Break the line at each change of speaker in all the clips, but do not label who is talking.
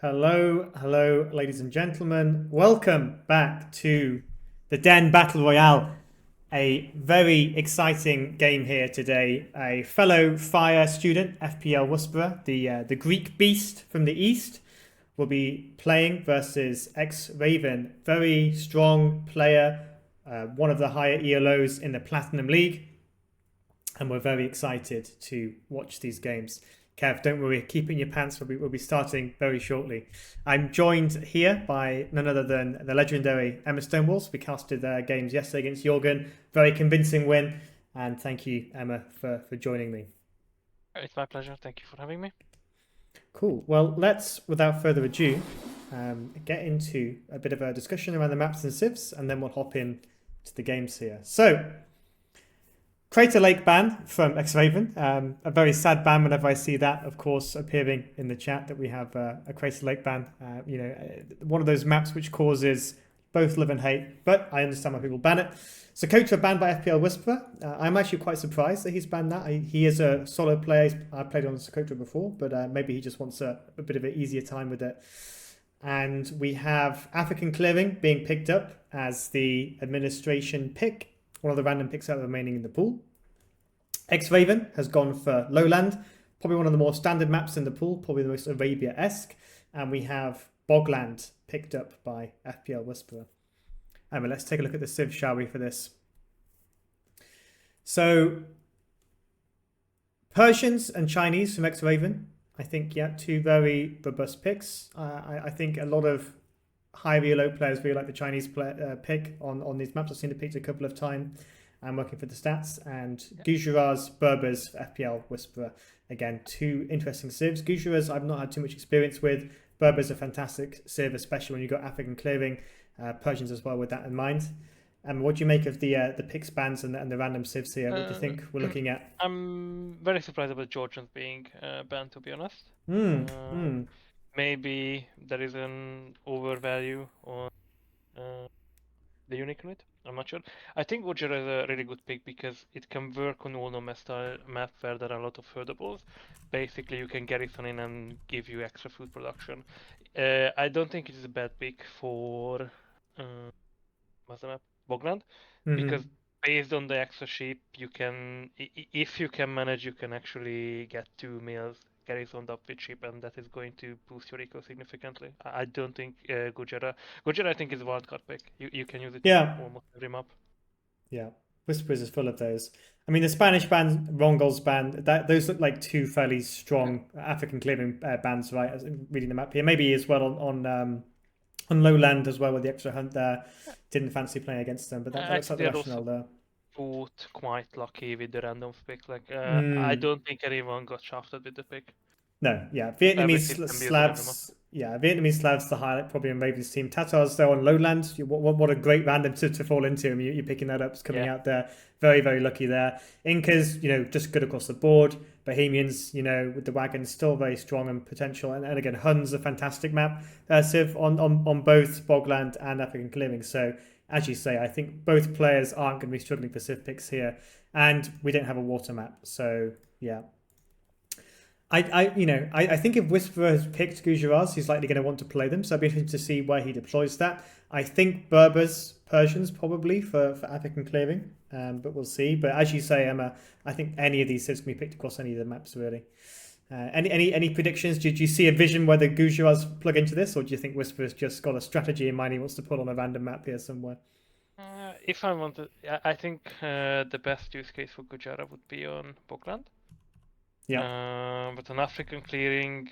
Hello, ladies and gentlemen. Welcome back to the Den Battle Royale. A very exciting game here today. A fellow fire student, FPL Whisperer, the Greek beast from the east, will be playing versus xRavyn. Very strong player, one of the higher ELOs in the Platinum League, and we're very excited to watch these games. Kev, don't worry, keep in your pants. We'll be starting very shortly. I'm joined here by none other than the legendary Emma Stonewalls. We casted their games yesterday against Jorgen. Very convincing win. And thank you, Emma, for joining me.
It's my pleasure. Thank you for having me.
Cool. Well, let's, without further ado, get into a bit of a discussion around the maps and civs, and then we'll hop in to the games here. So, Crater Lake ban from xRavyn. A very sad ban whenever I see that, of course, appearing in the chat that we have a Crater Lake ban. One of those maps which causes both love and hate, but I understand why people ban it. Socotra banned by FPL Whisperer. I'm actually quite surprised that he's banned that. He is a solid player. I've played on Socotra before, but maybe he just wants a bit of an easier time with it. And we have African Clearing being picked up as the administration pick. One of the random picks out remaining in the pool. xRavyn has gone for Lowland, probably one of the more standard maps in the pool, probably the most Arabia-esque. And we have Bogland picked up by FPL Whisperer. Emma, let's take a look at the civ, shall we, for this? So, Persians and Chinese from xRavyn. I think, yeah, two very robust picks. I think a lot of high elo players really like the Chinese pick on these maps. I've seen it picked a couple of times. I'm working for the stats. And Gujarat's Berbers for FPL Whisperer. Again, two interesting civs. Gujarat's I've not had too much experience with. Berbers are fantastic civ, especially when you've got African Clearing. Persians as well with that in mind. What do you make of the picks bans and the random civs here? What do you think we're looking at?
I'm very surprised about Georgians being banned, to be honest. Maybe there is an overvalue on the unique unit. I'm not sure. I think Wojer is a really good pick because it can work on all normal style map where there are a lot of herdables. Basically, you can garrison in and give you extra food production. I don't think it is a bad pick for what's the map? Bogland, because based on the extra sheep, you can, if you can manage, you can actually get 2 meals garrisoned up with sheep, and that is going to boost your eco significantly. I don't think Gojira I think is a wildcard pick. You can use it on almost every map.
Yeah, Whispers is full of those. I mean, the Spanish band, Rongol's band, those look like two fairly strong African Clearing bands, right? As reading the map here, maybe as well on Lowland as well with the extra hunt there. Didn't fancy playing against them, but that looks like the rationale there.
Both quite lucky with the random pick. Like I don't think anyone got shafted with the pick.
No, yeah, Vietnamese Slavs. Yeah, Vietnamese Slavs the highlight probably in Raven's team. Tatars though on Lowland. What a great random to fall into. I mean, you're picking that up, it's coming out there. Very, very lucky there. Incas, just good across the board. Bohemians, with the wagons, still very strong and potential. And again, Hun's a fantastic map. Civ on both Bogland and African Clearing. So as you say, I think both players aren't going to be struggling for civ picks here. And we don't have a water map. So yeah. I think if Whisperer has picked Gujarat, he's likely going to want to play them. So I'd be interested to see where he deploys that. I think Berbers, Persians probably for African Clearing, but we'll see. But as you say, Emma, I think any of these civs can be picked across any of the maps really. Any predictions? Did you see a vision where the Gujara's plug into this, or do you think Whisperer's just got a strategy in mind he wants to pull on a random map here somewhere?
If I wanted, I think the best use case for Gujarat would be on Bogland.
Yeah.
But on African Clearing,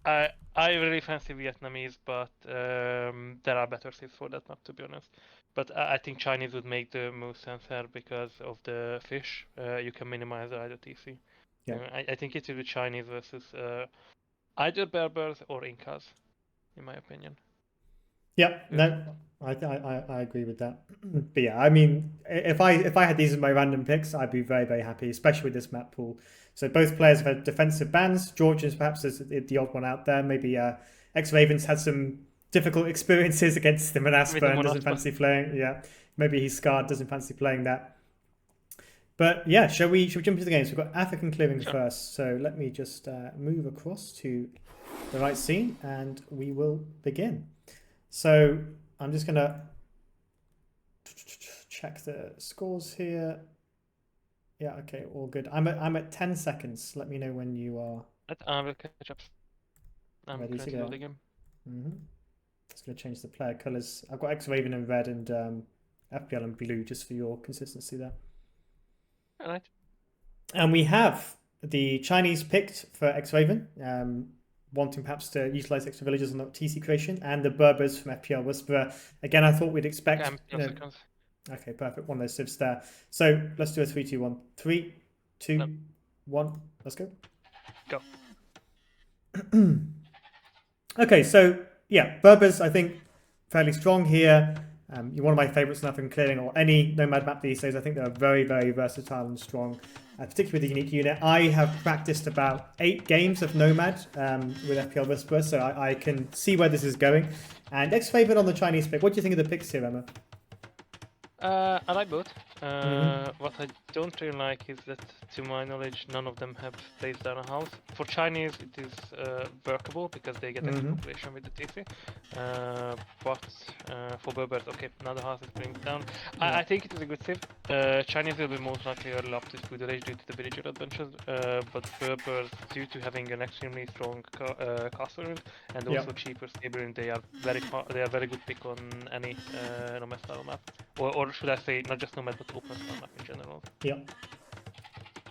I really fancy Vietnamese, but there are better civs for that map, to be honest. But I think Chinese would make the most sense here because of the fish. You can minimize the IDTC.
Yeah.
I think it will be Chinese versus either Berbers or Incas, in my opinion.
Yeah, no, I agree with that. But yeah, I mean, if I had these as my random picks, I'd be very, very happy, especially with this map pool. So both players have had defensive bans. Georgians perhaps is the odd one out there. Maybe xRavyn's had some difficult experiences against the Monaspa and doesn't fancy playing. Yeah, maybe he's scarred, doesn't fancy playing that. But yeah, shall we jump into the games? We've got African Clearing first. So let me just move across to the right scene, and we will begin. So I'm just going to check the scores here. Yeah, okay, all good. I'm at 10 seconds. Let me know when you are
I will catch up. I'm
ready to
currently
go.
loading him.
Just going to change the player colors. I've got xRavyn in red and FPL in blue, just for your consistency there.
All right.
And we have the Chinese picked for xRavyn, wanting perhaps to utilize extra villagers on the TC creation, and the Berbers from FPL Whisperer. Again, I thought we'd expect.
Seconds.
Okay, perfect. One of those civs there. So let's do a 3, 2, 1. 3, 2, 1. Let's go.
Go.
Okay, so yeah, Berbers, I think, fairly strong here. You're one of my favorites in African clearing or any Nomad map these days. I think they're very, very versatile and strong, particularly with the unique unit. I have practiced about 8 games of Nomad with FPL Whisperer, so I can see where this is going. And xRavyn on the Chinese pick. What do you think of the picks here, Emma?
I like both. What I don't really like is that, to my knowledge, none of them have placed down a house. For Chinese, it is workable because they get extra population with the TC. But for Berbers, okay, another house is being down. I think it is a good save. Chinese will be most likely early up to Food Age due to the villager adventures, but Berbers, due to having an extremely strong castle rune and also cheaper stable rune, they are very good pick on any Nomad style map. Or should I say, not just Nomad, but open style map in general.
Yeah.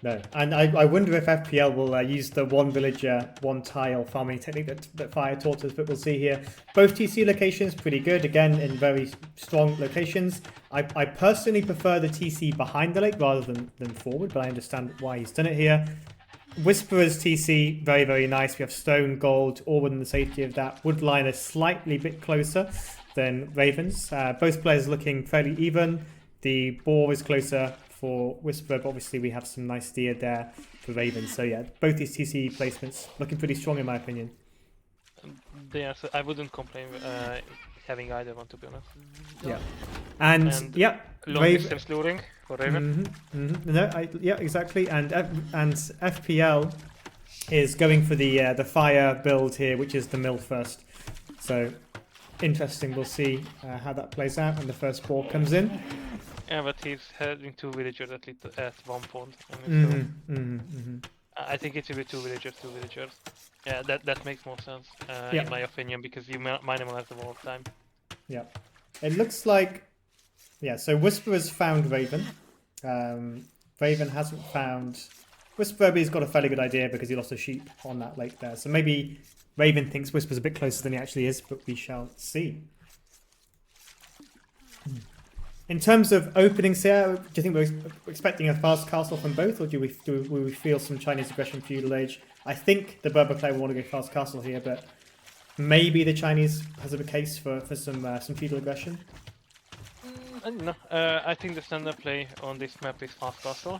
No, and I wonder if FPL will use the one villager, one tile farming technique that Fire taught us, but we'll see here. Both TC locations pretty good, again, in very strong locations. I personally prefer the TC behind the lake rather than forward, but I understand why he's done it here. Whisperer's TC, very, very nice. We have stone, gold, all within the safety of that. Woodline is slightly bit closer than Ravens. Both players looking fairly even. The boar is closer for Whisperer, but obviously we have some nice deer there for Ravens. So yeah, both these TC placements looking pretty strong in my opinion.
They are, so I wouldn't complain having either one, to be honest.
Yeah. And yeah,
long distance luring for Raven.
No, yeah, exactly. And FPL is going for the fire build here, which is the mill first. So interesting. We'll see how that plays out when the first ball comes in.
Yeah, but he's heading 2 villagers at least at one point. I think it will be 2 villagers. Yeah, that makes more sense in my opinion, because you minimize the wall time.
Yeah, it looks like so Whisperer's found Raven. Raven hasn't found Whisperer, but he's got a fairly good idea because he lost a sheep on that lake there. So maybe Raven thinks Whisperer's a bit closer than he actually is, but we shall see. In terms of openings here, do you think we're expecting a fast castle from both, or do we feel some Chinese aggression feudal age? I think the Berber player will want to go fast castle here, but maybe the Chinese has a case for some feudal aggression.
I don't know. I think the standard play on this map is fast castle.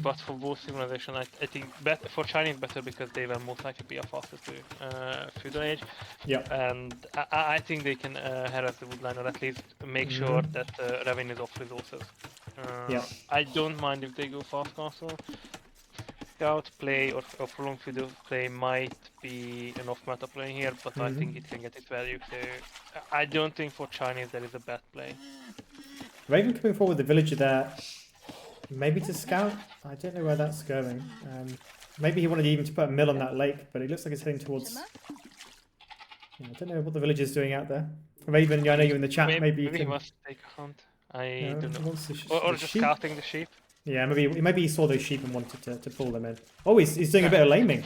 But for both civilization, I think for Chinese better because they will most likely be a faster to feudal age.
Yeah.
And I think they can harass the woodline, or at least make sure that revenue is off resources. I don't mind if they go fast castle. Scout play or prolonged feudal play might be an off-meta play here, but I think it can get its value. So I don't think for Chinese there is a bad play.
Raven coming forward with the villager there, maybe to scout. I don't know where that's going. Maybe he wanted even to put a mill on that lake, but it looks like it's heading towards. I don't know what the villager's doing out there. Raven, I know you're in the chat. Maybe you can.
He must take a hunt. I don't know.
Or
just scouting the sheep.
Yeah, maybe he saw those sheep and wanted to pull them in. Oh, he's doing a bit of laming.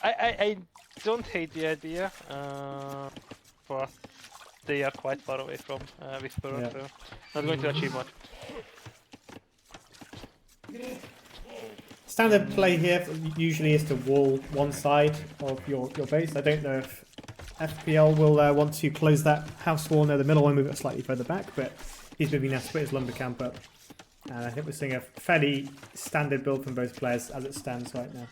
I don't hate the idea, but they are quite far away from Whisperer, so not going to achieve much.
Standard play here usually is to wall one side of your base. I don't know if FPL will want to close that house wall near the middle and move it slightly further back, but he's moving now to split his lumber camp up. And I think we're seeing a fairly standard build from both players as it stands right now.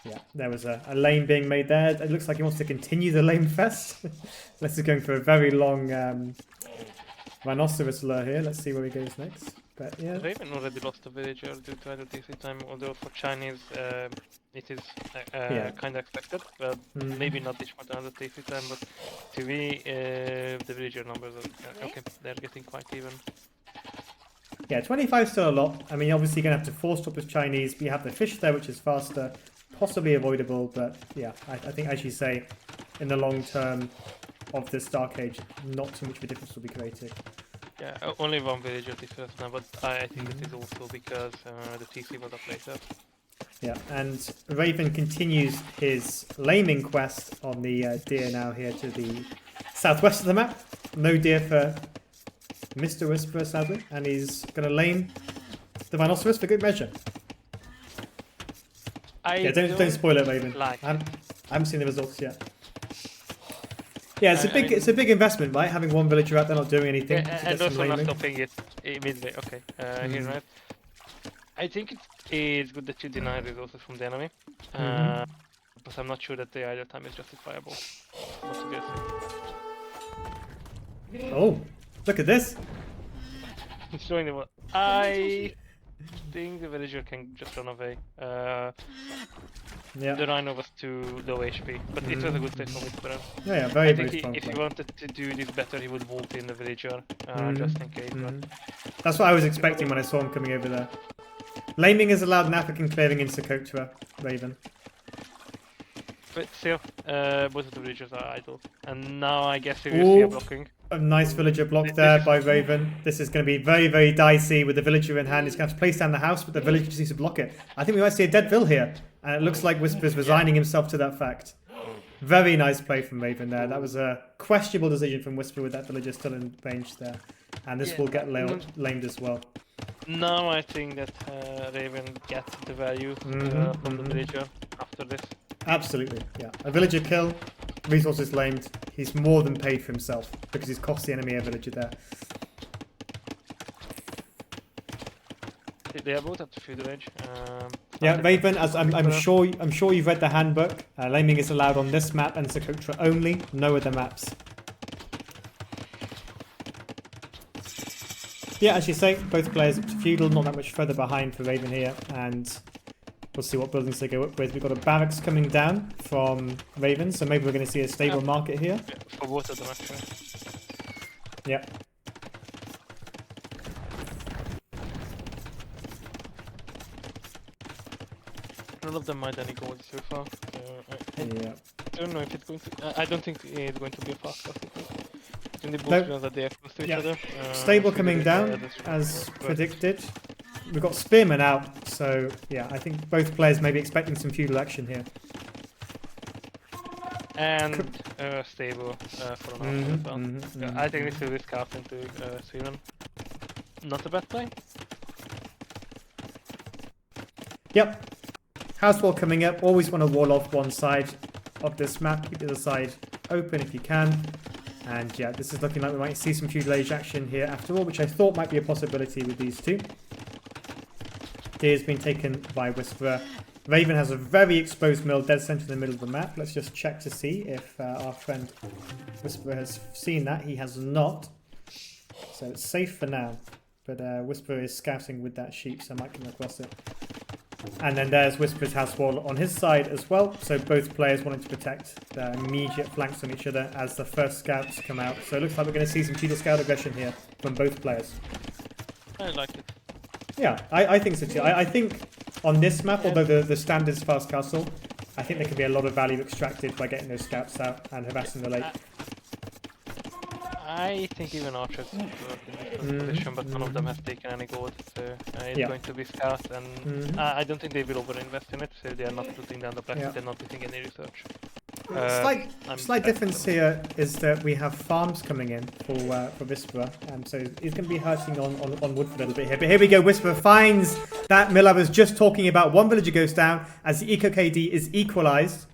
Yeah, there was a lane being made there. It looks like he wants to continue the lane fest. This is going for a very long rhinoceros lure here. Let's see where he goes next. But yeah,
Raven already lost a villager due to idle TC time, although for Chinese it is
Yeah.
kind of expected. Well,
Mhm.
maybe not this much idle TC time, but to me, the villager numbers are okay. They're getting quite even.
Yeah, 25 is still a lot. I mean, obviously you're going to have to force stop with Chinese, but you have the fish there, which is faster, possibly avoidable, but yeah, I think, as you say, in the long term of this Dark Age, not too much of a difference will be created.
Yeah, only one villager differs now, but I think that is also because the TC was up later.
Yeah, and Raven continues his laming quest on the deer now here to the southwest of the map. No deer for Mr. Whisperer, sadly, and he's going to lame the Rhinoceros for good measure. Yeah, don't spoil it, Raven.
Like
I haven't seen the results yet. Yeah, it's a big investment, right? Having one villager out there not doing anything.
Yeah,
to
and
get some
also not
laming.
stopping it midway. Okay, here, right? I think it is good that you deny resources from the enemy, but I'm not sure that the idle time is justifiable. What do you guys think?
Oh, look at this.
It's showing them what I think the villager can just run away.
Yeah.
The Rhino was too low HP, but it was a good play from Whisperer.
Yeah, very,
I
very
think
strong
if
play.
he wanted to do this better, he would vault in the villager, just in case.
That's what I was expecting when I saw him coming over there. Laming is allowed in African clearing in Socotra, Raven.
But still, both of the villagers are idle. And now I guess we will see a blocking.
A nice villager block there by Raven. This is going to be very, very dicey with the villager in hand. He's going to have to place down the house, but the villager just needs to block it. I think we might see a dead vill here. And it looks like Whisper's resigning himself to that fact. Very nice play from Raven there. That was a questionable decision from Whisper with that villager still in range there. And this will get lamed as well.
Now I think that Raven gets the value from the villager after this.
Absolutely, yeah. A villager kill, resources lamed. He's more than paid for himself because he's cost the enemy a villager there.
They are both at the field range.
Yeah, Raven, as I'm sure you've read the handbook. Laming is allowed on this map and Socotra only, no other maps. Yeah, as you say, both players up to feudal, not that much further behind for Raven here, and we'll see what buildings they go up with. We've got a barracks coming down from Raven, so maybe we're going to see a stable market here.
Yeah, for both of them actually.
Yeah.
None of them made any gold so far. I don't know if it's going to. I don't think it's going to be a fast cast. I think the both guns are there close to each other.
Stable coming down as predicted. We've got Spearman out, so yeah, I think both players may be expecting some feudal action here.
And stable for an as well. I think this will be scarf into Sweden. Not a bad play.
Yep. House wall coming up. Always want to wall off one side of this map. Keep the other side open if you can. And yeah, this is looking like we might see some feudal age action here after all, which I thought might be a possibility with these two. Deer's been taken by Whisperer. Raven has a very exposed mill dead center in the middle of the map. Let's just check to see if our friend Whisperer has seen that. He has not. So it's safe for now. But Whisperer is scouting with that sheep, so I might come across it. And then there's Whisperer's house wall on his side as well. So both players wanting to protect their immediate flanks on each other as the first scouts come out. So it looks like we're going to see some feudal scout aggression here from both players.
I like it.
Yeah, I think so too. I think on this map, although the standard's fast castle, I think there could be a lot of value extracted by getting those scouts out and harassing the lake.
I think even archers could work in this position, but none of them have taken any gold, so it's going to be scout, and I don't think they will overinvest in it, so they are not putting down the plastic, they're not doing any research.
Slight difference here is that we have farms coming in for Whisperer, and so he's going to be hurting on wood for a little bit here. But here we go, Whisperer finds that mill I was just talking about. One villager goes down as the Eco KD is equalised.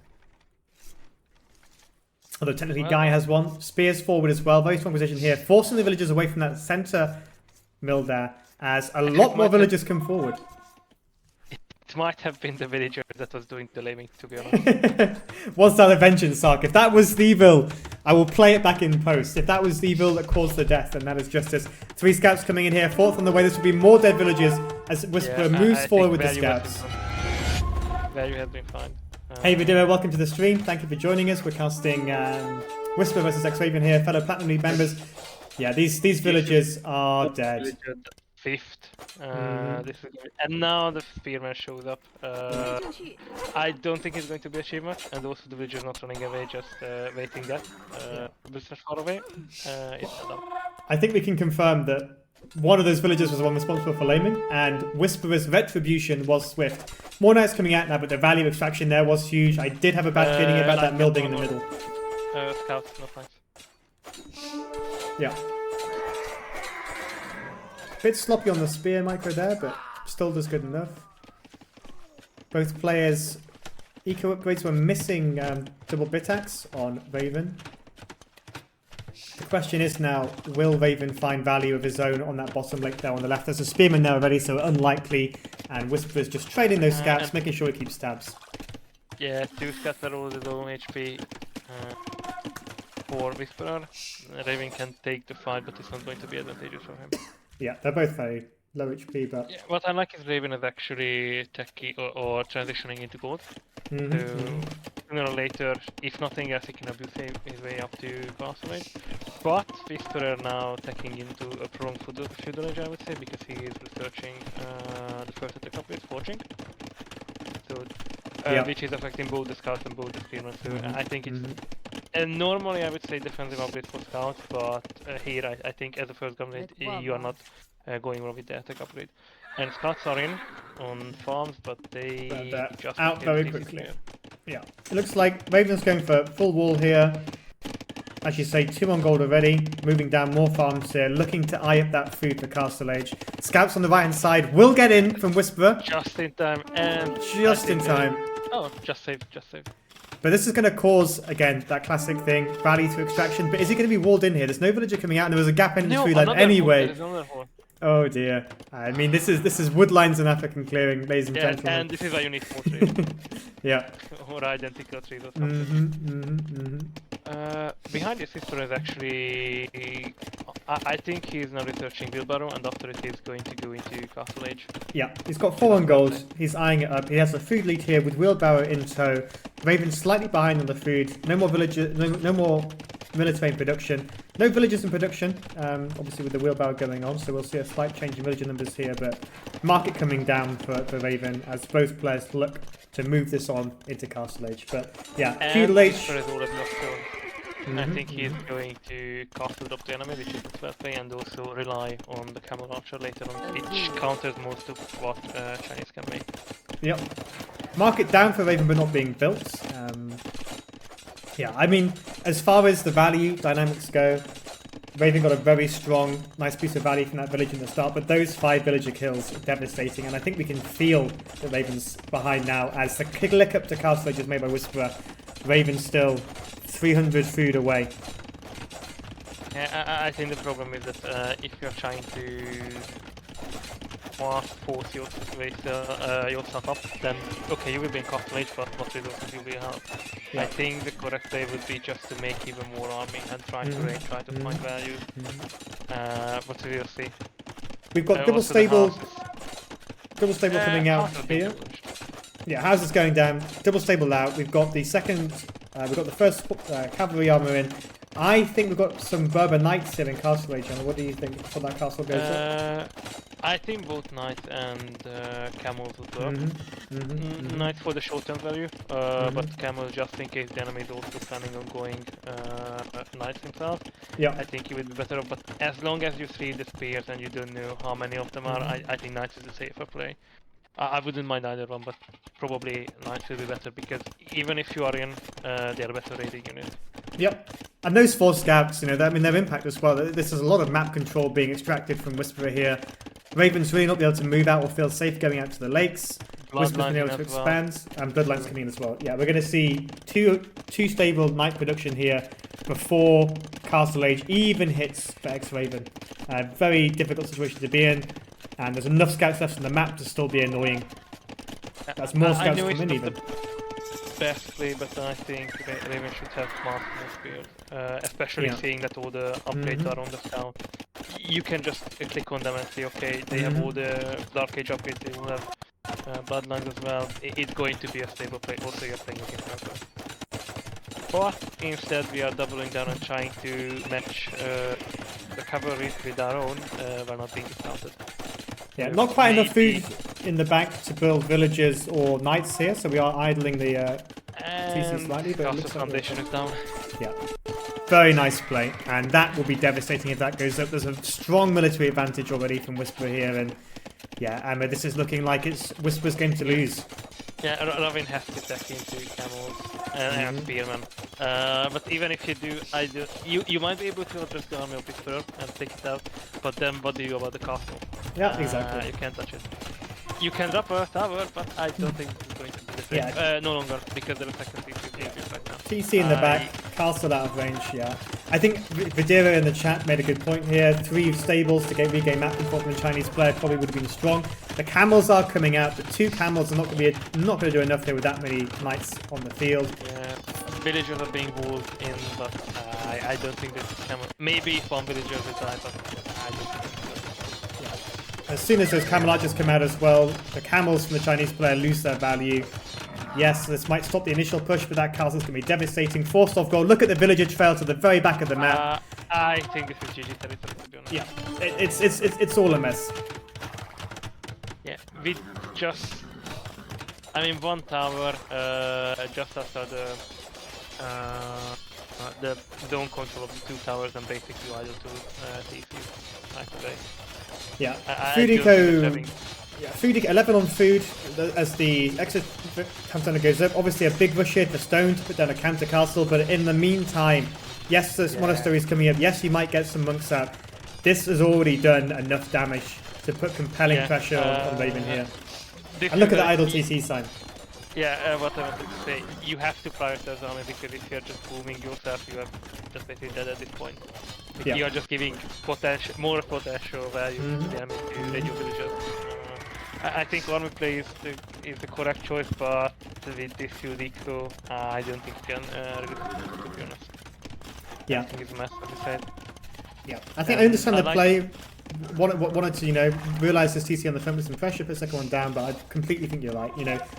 Although technically Guy has one. Spears forward as well. Very strong position here. Forcing the villagers away from that centre mill there as a lot more villagers come forward.
It might have been the villager that was doing the laming, to be honest.
Was that a vengeance arc? If that was the evil, I will play it back in post. If that was the evil that caused the death, then that is justice. 3 scouts coming in here. 4th on the way. This will be more dead villagers as Whisperer moves forward with the scouts.
Value has been fine.
Hey Vidira, welcome to the stream. Thank you for joining us. We're casting Whisper versus xRavyn here, fellow Platinum League members. Yeah, these villagers are dead.
5th. This is and now the spearman shows up. I don't think it's going to be achievement, and also the villager not running away, just waiting there. Business far away. It's done.
I think we can confirm that one of those villagers was the one responsible for laming, and Whisperer's retribution was swift. More knights coming out now, but the value extraction there was huge. I did have a bad feeling about that building in the middle.
Scouts, not nice.
Yeah. Bit sloppy on the spear micro there, but still does good enough. Both players' eco upgrades were missing double bit axe on Raven. The question is now, will Raven find value of his own on that bottom lake there on the left? There's a spearman there already, so unlikely. And Whisperer's just trading those scouts, making sure he keeps tabs.
Yeah, 2 scouts are all the low HP for Whisperer. Raven can take the fight, but it's not going to be advantageous for him.
Yeah, they're both very low HP, but...
Yeah, what I like is Raven is actually techie or transitioning into gold. So, sooner or later, if nothing else, he can abuse his way up to castle age. But Whisperer now taking into a prone feudal age, I would say, because he is researching the first attack up is forging. So, which is affecting both the scouts and both the spearmen. So I think it's... And normally I would say defensive upgrade for scouts, but here I think as a first gunblade you are not going wrong with the attack upgrade. And scouts are in on farms, but they just
out very quickly. Yeah, it looks like Raven's going for full wall here. As you say, 2 on gold already, moving down more farms here, looking to eye up that food for Castle Age. Scouts on the right hand side will get in from Whisperer.
Just in time, and
just in time.
Oh, just save.
But this is going to cause, again, that classic thing, value to extraction. But is he going to be walled in here? There's no villager coming out, and there was a gap in the food line anyway. Oh dear. I mean, this is woodlines and African clearing, ladies and gentlemen.
And this is why you need 4 trees.
Yeah.
Or identical trees or something. Behind this Whisperer is actually... I think he's now researching wheelbarrow, and after it he's going to go into Castle Age.
Yeah, he's got 4 on gold. He's eyeing it up. He has a food lead here with wheelbarrow in tow. Raven slightly behind on the food. No more villager, no more military in production. No villagers in production, obviously with the wheelbarrow going on, so we'll see a slight change in villager numbers here, but market coming down for Raven as both players look to move this on into Castle Age. But yeah, feudal age.
I think he's going to castle drop the enemy, which is the best way, and also rely on the camel archer later on, which counters most of what Chinese can make.
Yep. Market down for Raven but not being built. Yeah, I mean, as far as the value dynamics go, Raven got a very strong, nice piece of value from that village in the start, but those 5 villager kills are devastating, and I think we can feel that Raven's behind now as the click up to Castle Age is made by Whisperer. Raven's still 300 food away.
Yeah, I think the problem is that if you're trying to force yourself up, then okay, you will be in Castle Age, but what resources you will have. Yeah. I think the correct way would be just to make even more army and try to raid, try to find value. But we'll see.
We've got double stable coming out here. Yeah, houses going down, double stable out. We've got the second, we've got the first cavalry armor in. I think we've got some Berber knights here in Castle Age. What do you think before that castle goes up?
I think both knights and camels would work. Knights for the short-term value, but camels just in case the enemy is also planning on going knights himself.
Yeah.
I think it would be better, but as long as you see the spears and you don't know how many of them are, I think knights is a safer play. I wouldn't mind either one, but probably knights will be better because even if you are in, they are better raiding unit.
Yep. And those 4 scouts, you know, I mean, their impact as well. This is a lot of map control being extracted from Whisperer here. Raven's really not be able to move out or feel safe going out to the lakes. Whisperer's been able to expand, and Bloodline's coming in as well. Yeah, we're going to see two stable night production here before Castle Age even hits for xRavyn. Very difficult situation to be in, and there's enough scouts left on the map to still be annoying. As more
I
scouts
know
come
it's
in
not
even.
the best play, but I think Raven should have smart in this build. Especially
Yeah.
seeing that all the upgrades are on the scout. You can just click on them and see, okay, they have all the Dark Age upgrades, they will have Bloodlines as well. It's going to be a stable play, also you're playing against Merkel. But instead we are doubling down and trying to match the cavalry with our own, while not being discounted.
Yeah, not quite enough food in the bank to build villages or knights here, so we are idling the TC slightly, but it looks like
foundation is down.
yeah. Very nice play, and that will be devastating if that goes up. There's a strong military advantage already from Whisperer here, and yeah, this is looking like it's Whisperer's game to lose.
Yeah, Ravin has to stack into camels and spearmen. But even if you do, you might be able to address the army of Whisperer and take it out, but then what do you do about the castle?
Yeah, exactly.
You can't touch it. You can drop a tower, but I don't think it's going to be the same.
Yeah.
No longer, because the second TC is right now.
TC in the back, castle out of range, yeah. I think Vidira in the chat made a good point here. 3 stables to regain map control from the Chinese player probably would have been strong. The camels are coming out, but 2 camels are not going to do enough here with that many knights on the field.
Yeah, villagers are being walled in, but I don't think that camel. Maybe if one villager will die, but I don't think it's good.
As soon as those camel archers come out as well, the camels from the Chinese player lose their value. Yes, this might stop the initial push, but that castle's going to be devastating. Forced off goal. Look at the villager trail to the very back of the map.
I think this is GG territory, to be honest.
Yeah, it's all a mess.
Yeah, we just... I mean, one tower just after the zone control of the 2 towers and basically idle 2 TCs right away.
Yeah, Foodico... Yeah, food 11 on food as the exit counter goes up. Obviously a big rush here for Stone to put down a counter castle, but in the meantime, yes, there's monasteries coming up. Yes, you might get some monks out. This has already done enough damage to put compelling pressure on Raven here. And look at the idle TC sign.
Yeah, what I wanted to say, you have to prioritize army because if you're just booming yourself, you are just basically dead at this point. You are just giving more potential value to the enemy to radio villagers. I think army play is the correct choice, but with this Yudico, I don't think you can really, to be honest.
Yeah.
I think it's a mess, as you said.
Yeah, I think I understand the play. Wanted to, realise this TC on the front with some pressure, put the second one down, but I completely think you're right.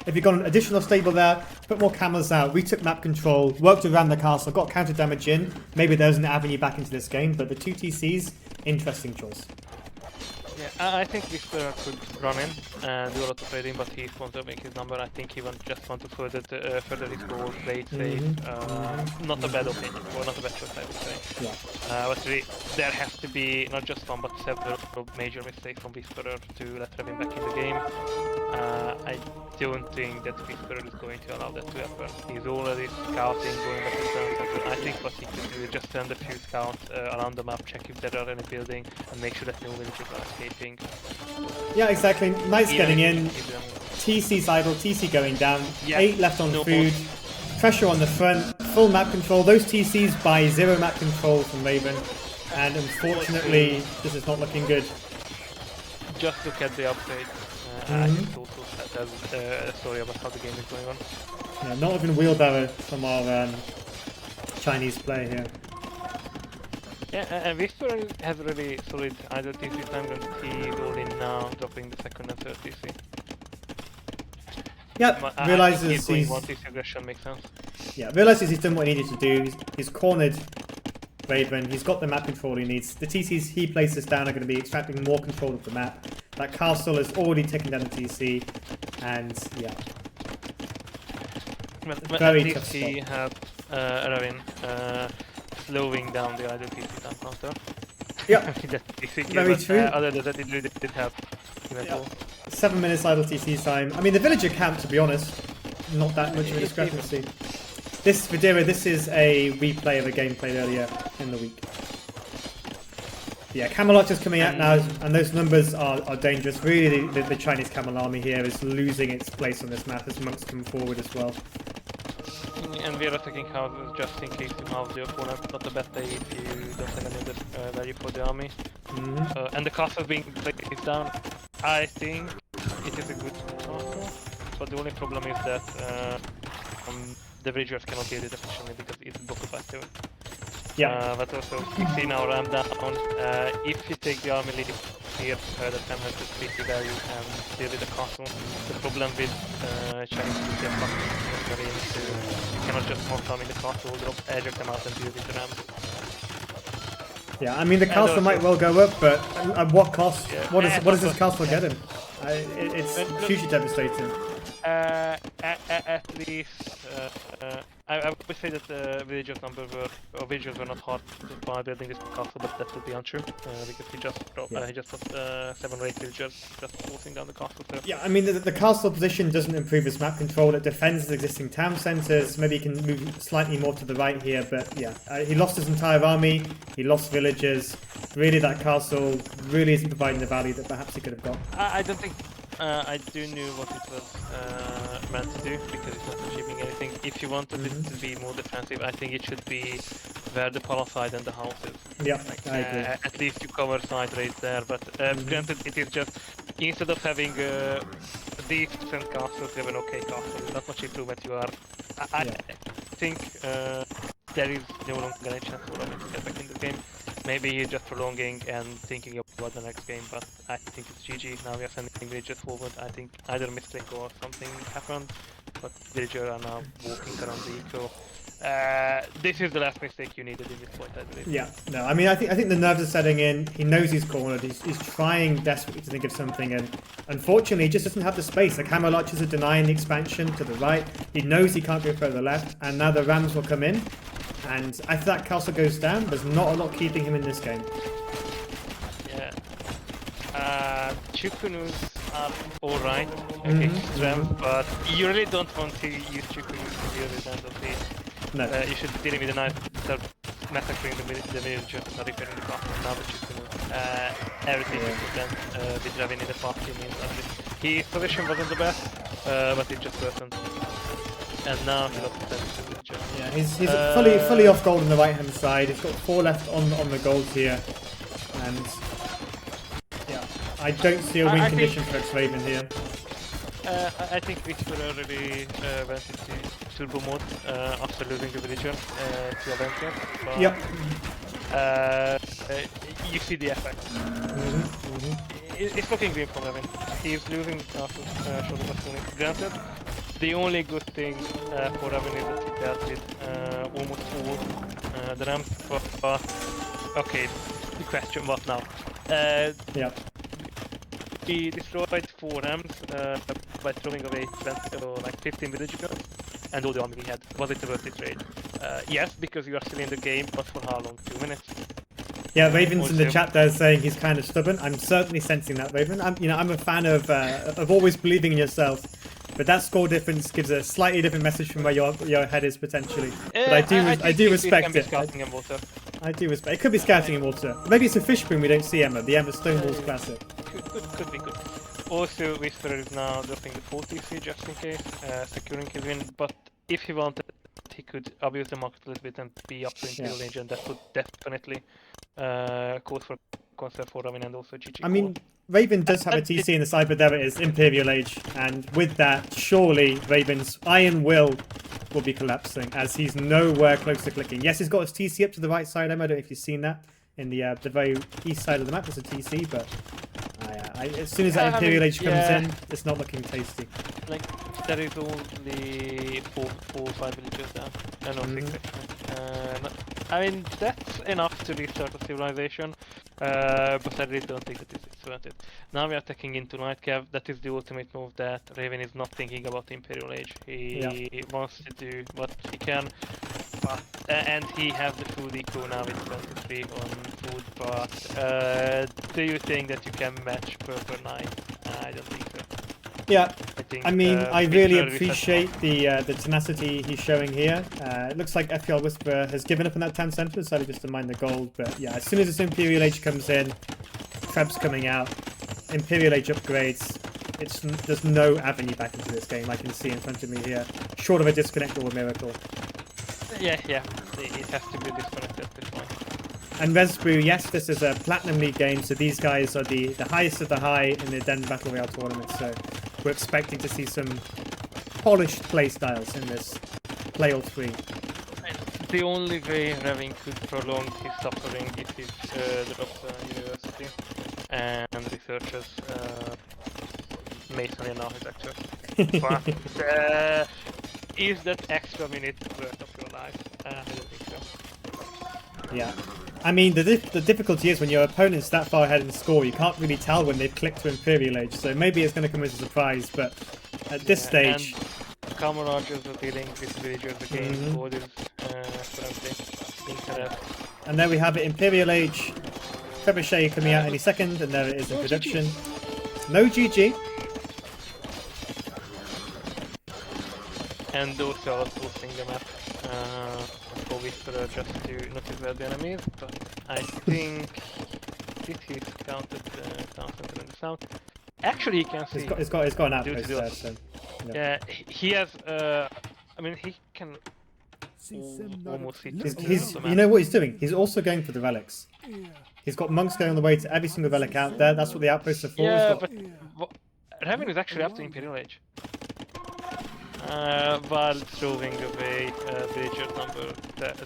If you've got an additional stable there, put more camels out, retook map control, worked around the castle, got counter damage in, maybe there's an avenue back into this game, but the 2 TCs, interesting choice.
Yeah, I think Whisperer could run in and do a lot of trading, but he wants to make his number. I think he just wants to further his goal, play it safe. Not a bad opinion, or not a bad choice, I would say.
Yeah.
But really, there has to be not just one, but several major mistakes from Whisperer to let Ravin back in the game. I don't think that Whisperer is going to allow that to happen. He's already scouting, going back to the I think what he could do is just send a few scouts around the map, check if there are any building, and make sure that no villagers are escaping.
Yeah, exactly. Knights getting in. TC's idle, TC going down. 8 left on food. Pressure on the front. Full map control. Those TCs buy 0 map control from Raven. And unfortunately, this is not looking good.
Just look at the upgrade. I think it also tells a story about how the game is going on.
Yeah, not even wheelbarrow from our Chinese player here.
Yeah, and Whisperer has really solid either TC time, and he's all in now, dropping the second and third TC.
Yep, realizes
he's going TC aggression makes sense.
Yeah, realizes he's done what he needed to do. He's cornered Raven. He's got the map control he needs. The TCs he places down are going to be extracting more control of the map. That castle is already taking down the TC, and yeah.
Very tough TC have Ravin slowing down the idle TC down counter.
Yeah, very true.
Other than that, it really did have
7 minutes idle TC time. I mean, the villager camp, to be honest, not that much of a discrepancy. This Vidira, this is a replay of a game played earlier in the week. Yeah, Camel Archers coming out now, and those numbers are dangerous. Really, the Chinese Camel Army here is losing its place on this map as monks come forward as well.
And we are attacking houses just in case you have the opponent. Not a bad play if you don't have any other value for the army. And the castle being placed down. I think it is a good castle. but the only problem is that the villagers cannot deal with it efficiently because it's blocked by stone.
Yeah.
But also, you see now ram down. If you take the army lead here, the Sam has the 50 value and deal with the castle. The problem with Chinese is that you cannot just mark them in the castle, drop eject them out and deal with the ram.
Yeah, I mean the castle
also,
might well go up, but at what cost?
Yeah,
What does this castle get him? It's hugely devastating.
At least, I would say that the villagers were not hard by building this castle, but that would be untrue because he just he just lost 7 or 8 villagers just forcing down the castle. So.
Yeah, I mean the castle position doesn't improve his map control. It defends his existing town centres. Maybe he can move slightly more to the right here, but yeah, he lost his entire army. He lost villagers. Really, that castle really isn't providing the value that perhaps he could have got.
I don't think. I do know what it was meant to do because it's not achieving anything. If you wanted it to be more defensive, I think it should be where the palace side and the houses.
Yeah, I agree.
At least you cover side right there, but granted, it is just instead of having a decent castle, you have an okay castle. That much improvement you are. I think there is no longer any chance for him to get back in the game. Maybe he's just prolonging and thinking about the next game, but I think it's GG. Now we are sending villagers forward. I think either a mistake or something happened, but villagers are now walking around the eco. This is the last mistake you needed in this point, I believe.
Yeah, no, I mean, I think the nerves are setting in. He knows he's cornered. He's trying desperately to think of something, and unfortunately, he just doesn't have the space. Like Hammer Archers are denying the expansion to the right. He knows he can't go further left, and now the Rams will come in. And after that castle goes down, there's not a lot keeping him in this game.
Yeah. Chukunus are alright against Rams, but you really don't want to use Chukunus to deal with end of the...
No.
You should be dealing with the knife that massacring the villagers, not repairing the castle. Now the Chukunus. Everything is with xRavyn in the party means that his position wasn't the best, but it just wasn't. And now he lost the villager.
Yeah, he's fully off gold on the right hand side. He's got 4 left on the gold here, and yeah, I don't see a win condition for xRavyn here.
I think Whisperer really went into turbo mode after losing the villager to Avenger.
Yep.
You see the effect. It's looking green for Avenger. He's losing after Shoulder Bastoni. Granted, the only good thing for Avenger is that he dealt with almost all the ramps. But okay, the question what now?
Yeah.
He destroyed 4 rams by throwing away 20 or like 15 villagers and all the army he had. Was it a worth it trade? Yes, because you are still in the game, but for how long? 2 minutes?
Yeah, Raven's in the chat there saying he's kind of stubborn. I'm certainly sensing that, Raven. I'm a fan of always believing in yourself, but that score difference gives a slightly different message from where your head is potentially. But I do respect it. I do respect. It could be scouting in water. Maybe it's a fish spoon we don't see, Emma. The Emma Stonewall's classic.
Could be good. Also, Whisperer is now dropping the 40C just in case, securing his win. But if he wanted, he could abuse the market a little bit and be up to Imperial Age, and that would definitely cause for concern for Raven and also GG.
I mean, Raven does have a TC in the side, but there it is, Imperial Age. And with that, surely Raven's Iron Will be collapsing as he's nowhere close to clicking. Yes, he's got his TC up to the right side, Emma. I don't know if you've seen that in the very east side of the map. There's a TC, but as soon as that Imperial Age comes in, it's not looking tasty.
Like, there is only 4 or 5 villagers down. No, 6 actually. I mean, that's enough to restart a civilization, but I really don't think that it's worth it. Now we are taking into Nightcav. That is the ultimate move that Raven is not thinking about Imperial Age. He wants to do what he can, but, and he has the full eco now with 23 on food, but do you think that you can match per Knight? I don't think so.
Yeah, I mean, I really appreciate the tenacity he's showing here. It looks like FPL Whisperer has given up on that town centre, decided just to mine the gold. But yeah, as soon as this Imperial Age comes in, Krebs coming out, Imperial Age upgrades, there's no avenue back into this game I can see in front of me here, short of a disconnect or a miracle.
Yeah, it has to be disconnected at this point.
And Resbrew, yes, this is a Platinum League game, so these guys are the highest of the high in the Den Battle Royale tournament, so we're expecting to see some polished play styles in this play all three.
The only way Ravin could prolong his suffering is his drop university and researchers masonry and architecture. But is that extra minute worth of your life? I don't think so.
Yeah. I mean, the difficulty is when your opponent's that far ahead in score, you can't really tell when they've clicked to Imperial Age, so maybe it's going to come as a surprise, but at this stage...
Common Rogers are dealing with villagers again, orders currently, interest.
And there we have it, Imperial Age, Trebuchet coming out any second, and there it is in production.
GG.
No GG.
And those are posting the map for Whisperer just to notice where the enemy is, but I think this is counted in the south. Actually, you can see
It's got an outpost there, so...
Yeah, he has. I mean, he can almost hit.
You know what he's doing? He's also going for the relics. He's got monks going on the way to every single relic out there. That's what the outposts are for.
Yeah, but Ravin is actually after Imperial Age. While throwing away villager number,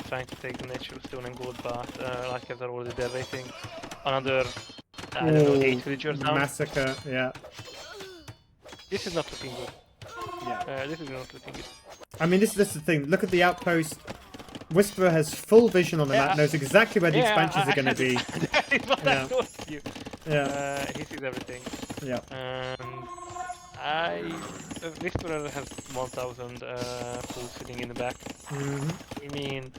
trying to take the natural stone and gold bath, like as are already there waiting. Another, I don't know, 8 villagers now.
Massacre, yeah.
This is not looking good.
Yeah.
This is not looking good.
I mean, this is the thing. Look at the outpost. Whisperer has full vision on the map, knows exactly where the expansions are going to be.
That is what I told you.
Yeah.
He sees everything.
Yeah.
Whisperer has 1,000 fools sitting in the back. I mean,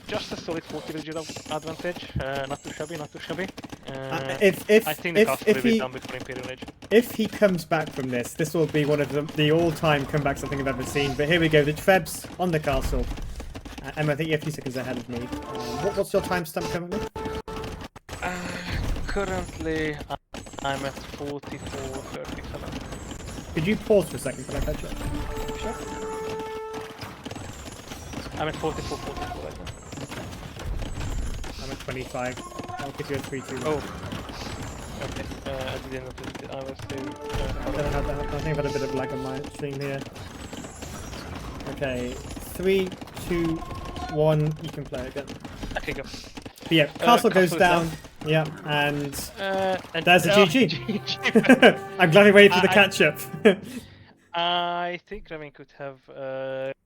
just a solid 40 villager advantage. Not too shabby, not too shabby. I think the castle will be done before Imperial Age.
If he comes back from this will be one of the all-time comebacks I think I've ever seen. But here we go, the Trebs on the castle. Emma, I think you're a few seconds ahead of me. What's your timestamp currently?
Currently, I'm at 44:37.
Could you pause for a second? Can I catch up?
Sure. I'm at 44:44 right now.
I'm at 25. I'll give you a 3-2.
Oh. Okay. I didn't notice it. I was still...
I think I've had a bit of lag on my stream here. Okay. 3, 2, 1. You can play again.
Okay, go.
But yeah, castle goes down. Yeah, and there's a GG. I'm glad he waited for the catch-up.
I think Ravin could have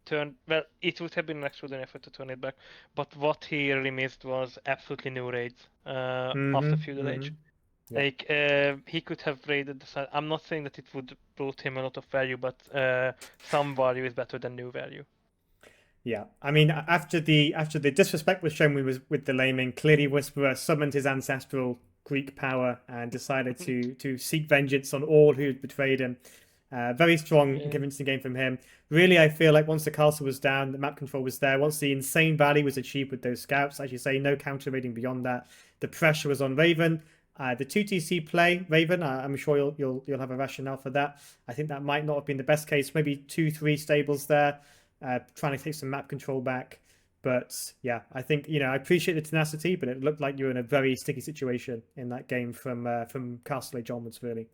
turned... Well, it would have been an extraordinary effort to turn it back, but what he really missed was absolutely no raids after Feudal Age.
Yeah.
Like, he could have raided the side. I'm not saying that it would brought him a lot of value, but some value is better than no value.
Yeah, I mean, after the disrespect was shown with the laming, clearly Whisperer summoned his ancestral Greek power and decided to seek vengeance on all who had betrayed him. Very strong and convincing game from him. Really, I feel like once the castle was down, the map control was there. Once the insane value was achieved with those scouts, as you say, no counter raiding beyond that. The pressure was on Raven. The 2TC play, Raven, I'm sure you'll have a rationale for that. I think that might not have been the best case. Maybe 2-3 stables there, trying to take some map control back. But yeah, I think, I appreciate the tenacity, but it looked like you were in a very sticky situation in that game from Castle Age onwards, really.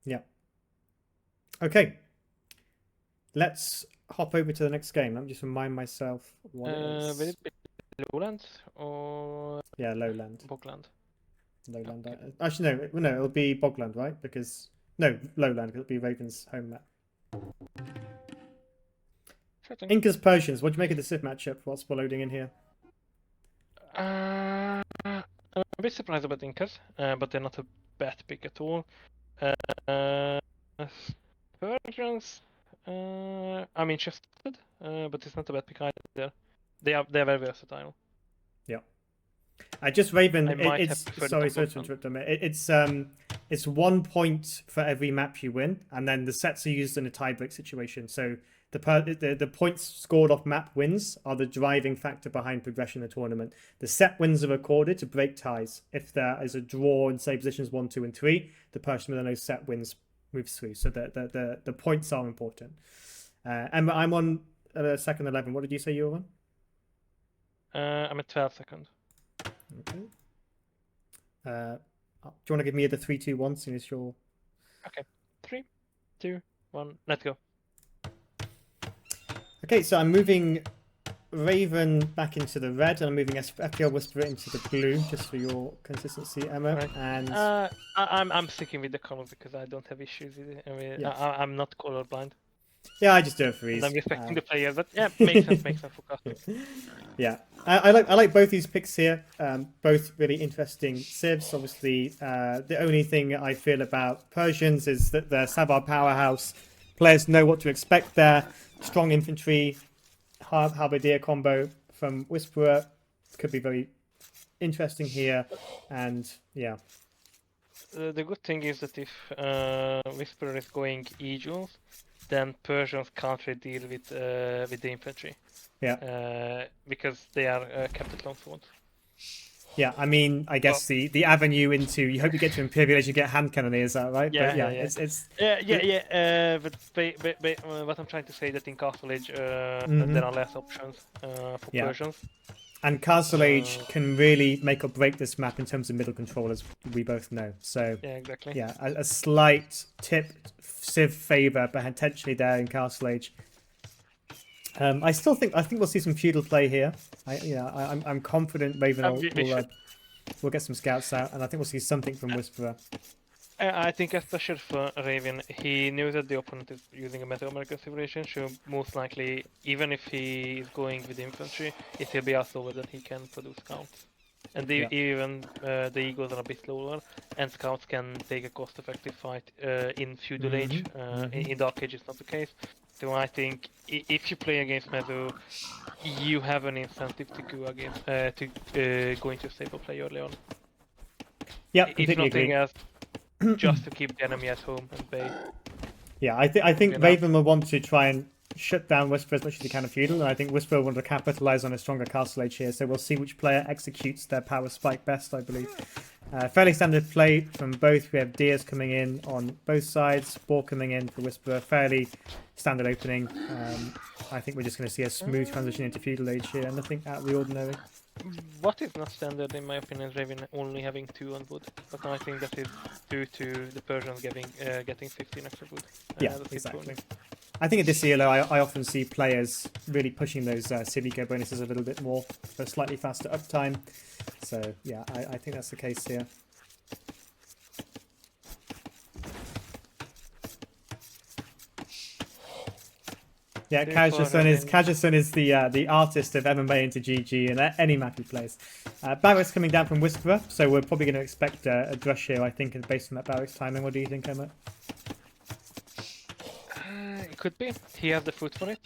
Yeah. Okay. Let's hop over to the next game. Let me just remind myself what it is.
Will it be Lowland or...
Yeah, Lowland.
Bogland?
Lowland.
Okay.
Actually, no, it'll be Bogland, right? Because... No, Lowland, because it'll be Raven's home map. Incas Persians, what do you make of the Civ matchup whilst we're loading in here?
I'm a bit surprised about Incas, but they're not a bad pick at all. Persians, I'm interested, but it's not a bad pick either. They're very versatile.
Yeah. Raven. Sorry to interrupt. It's 1 point for every map you win, and then the sets are used in a tiebreak situation. So the points scored off map wins are the driving factor behind progression in the tournament. The set wins are recorded to break ties. If there is a draw in say positions 1, 2, and 3, the person with those set wins moves through. So the points are important. And I'm on second 11. What did you say you were on?
I'm at 12 seconds.
Okay. Do you want to give me the 3, 2, 1? Soon as you're...
Okay, 3, 2, 1, let's go.
Okay, so I'm moving Raven back into the red, and I'm moving FPL Whisperer into the blue, just for your consistency, Emma.
Right.
And
I'm sticking with the color because I don't have issues with it. I mean,
yeah,
I'm not colorblind,
yeah, I just do it for
and
ease.
I'm respecting the player. But yeah, makes sense. Makes sense for casting.
Yeah, I like both these picks here. Both really interesting civs. Obviously, the only thing I feel about Persians is that they're Savar powerhouse. Players know what to expect there. Strong infantry, halberdier combo from Whisperer could be very interesting here. And yeah,
The good thing is that if Whisperer is going Eagles, then Persians can't really deal with the infantry.
yeah.
Because they are kept at long swords.
Yeah, I mean, I guess the avenue into you hope you get to Imperial as you get hand cannoneers, is that right?
Yeah,
But yeah,
yeah.
it's
But what I'm trying to say that in Castle Age
Mhm.
there are less options for
Yeah.
Persians.
And Castle Age can really make or break this map in terms of middle control, as we both know. So
Yeah, exactly.
yeah, a slight tip Civ favor potentially there in Castle Age. I think we'll see some feudal play here. I'm confident Raven will get some scouts out, and I think we'll see something from Whisperer.
I think especially for Raven, he knew that the opponent is using a Mesoamerican civilization, so most likely, even if he is going with infantry, it will be us over that he can produce scouts. And even the Eagles are a bit lower, and scouts can take a cost-effective fight in Feudal Age. In Dark Age, it's not the case. So I think if you play against Meso, you have an incentive to go against go into stable play early on.
Yeah,
If
completely
nothing
agree.
else, just to keep the enemy at home and bay.
Yeah, I think Raven will want to try and shut down Whisper as much as he can of feudal, and I think Whisper will want to capitalize on a stronger castle age here. So we'll see which player executes their power spike best, I believe. Fairly standard play from both. We have Deers coming in on both sides, Boar coming in for Whisperer. Fairly standard opening. I think we're just going to see a smooth transition into feudal age here. Nothing out of the ordinary.
What is not standard, in my opinion, is Raven only having 2 on wood. But I think that is due to the Persians getting 15 extra wood.
Yeah, exactly. I think at this ELO, I often see players really pushing those Civico bonuses a little bit more for slightly faster uptime. So, yeah, I think that's the case here. Yeah, Kajasun is the artist of MMA into GG and any map he plays. Barrett's coming down from Whisperer, so we're probably going to expect a Drush here, I think, based on that Barrett's timing. What do you think, Emma?
It could be. He has the foot for it.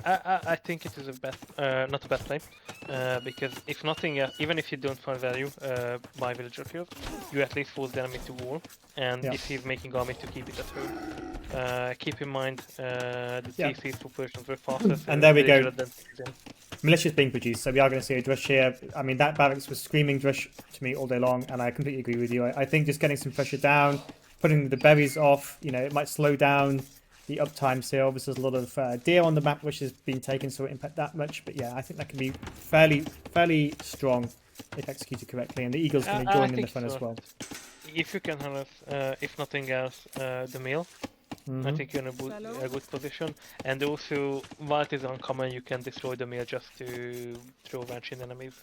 I think it is not a bad play, because if nothing else, even if you don't find value by villager field, you at least force the enemy to war, and if he's making army to keep it at home. Keep in mind the TCs for Persians were faster.
And there we go. Militia's being produced, so we are going to see a Drush here. I mean, that barracks was screaming Drush to me all day long, and I completely agree with you. I think just getting some pressure down, putting the berries off, it might slow down the uptime. So obviously there's a lot of deer on the map which has been taken, so it won't impact that much. But yeah, I think that can be fairly strong if executed correctly, and the Eagles can join in the fun as well.
If you can harness, if nothing else, the mill, I think you're in a good position. And also, while it is uncommon, you can destroy the mill just to throw wrench in enemies.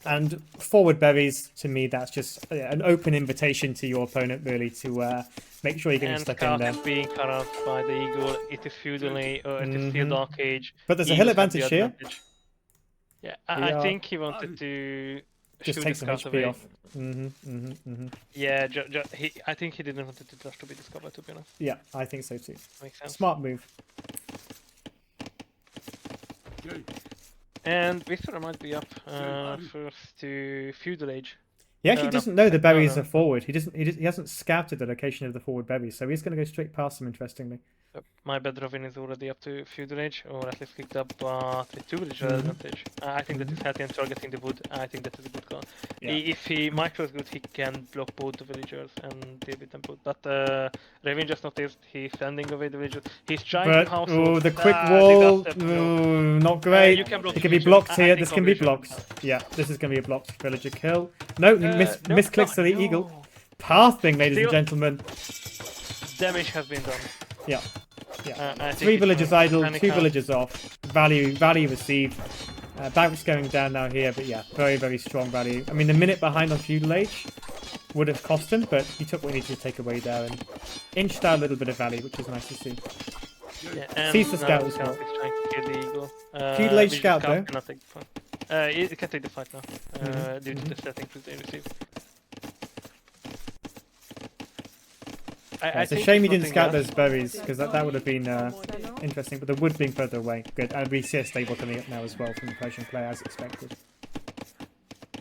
And forward berries, to me, that's just an open invitation to your opponent, really, to make sure you're getting stuck in there.
And being harassed by the eagle, it is feudally, it is still Dark Age.
But there's a hill advantage here.
Yeah, I think he wanted to
just take some HP off.
Yeah, I think he didn't want the Drush to be discovered, to be honest.
Yeah, I think so too.
Makes sense.
Smart move.
And Whisperer might be up first to Feudal Age.
He actually doesn't know the berries are forward. He hasn't scouted the location of the forward berries, so he's going to go straight past them. Interestingly.
My bad, Robin is already up to feud range, or at least kicked up, but with 2 villager advantage. I think that is healthy and targeting the wood. I think that is a good call.
Yeah.
If he micros good, he can block both the villagers and deal with them both. But Raven just noticed he's sending away the villagers. He's trying to house.
Oh, the quick
the
wall.
dust
Ooh, not great.
you can block
It can be
villagers.
blocked
I
here.
think
This can be
villagers
blocked. Yeah, this is going to be a blocked villager kill. No, he misclicks to the
no.
eagle. Pathing, ladies and
Still-
gentlemen.
Damage has been done.
Yeah. Yeah.
I think
3
it's
villagers
fine.
idle,
Panic
2
out.
villagers off. Value received. Bounce going down now here, but yeah, very, very strong value. I mean, the minute behind on feudal age would have cost him, but he took what he needed to take away there and inched out a little bit of value, which is nice to see.
Yeah, and
Sees the
now
scout
the
as well.
is trying to kill the eagle.
Feudal age
Village
scout, though.
cannot take the fight. It can take the fight now, due to the settings that they receive.
It's a shame he didn't scout those berries, because that would have been interesting, but the wood being further away. Good, and we see a stable coming up now as well from the Persian player, as expected.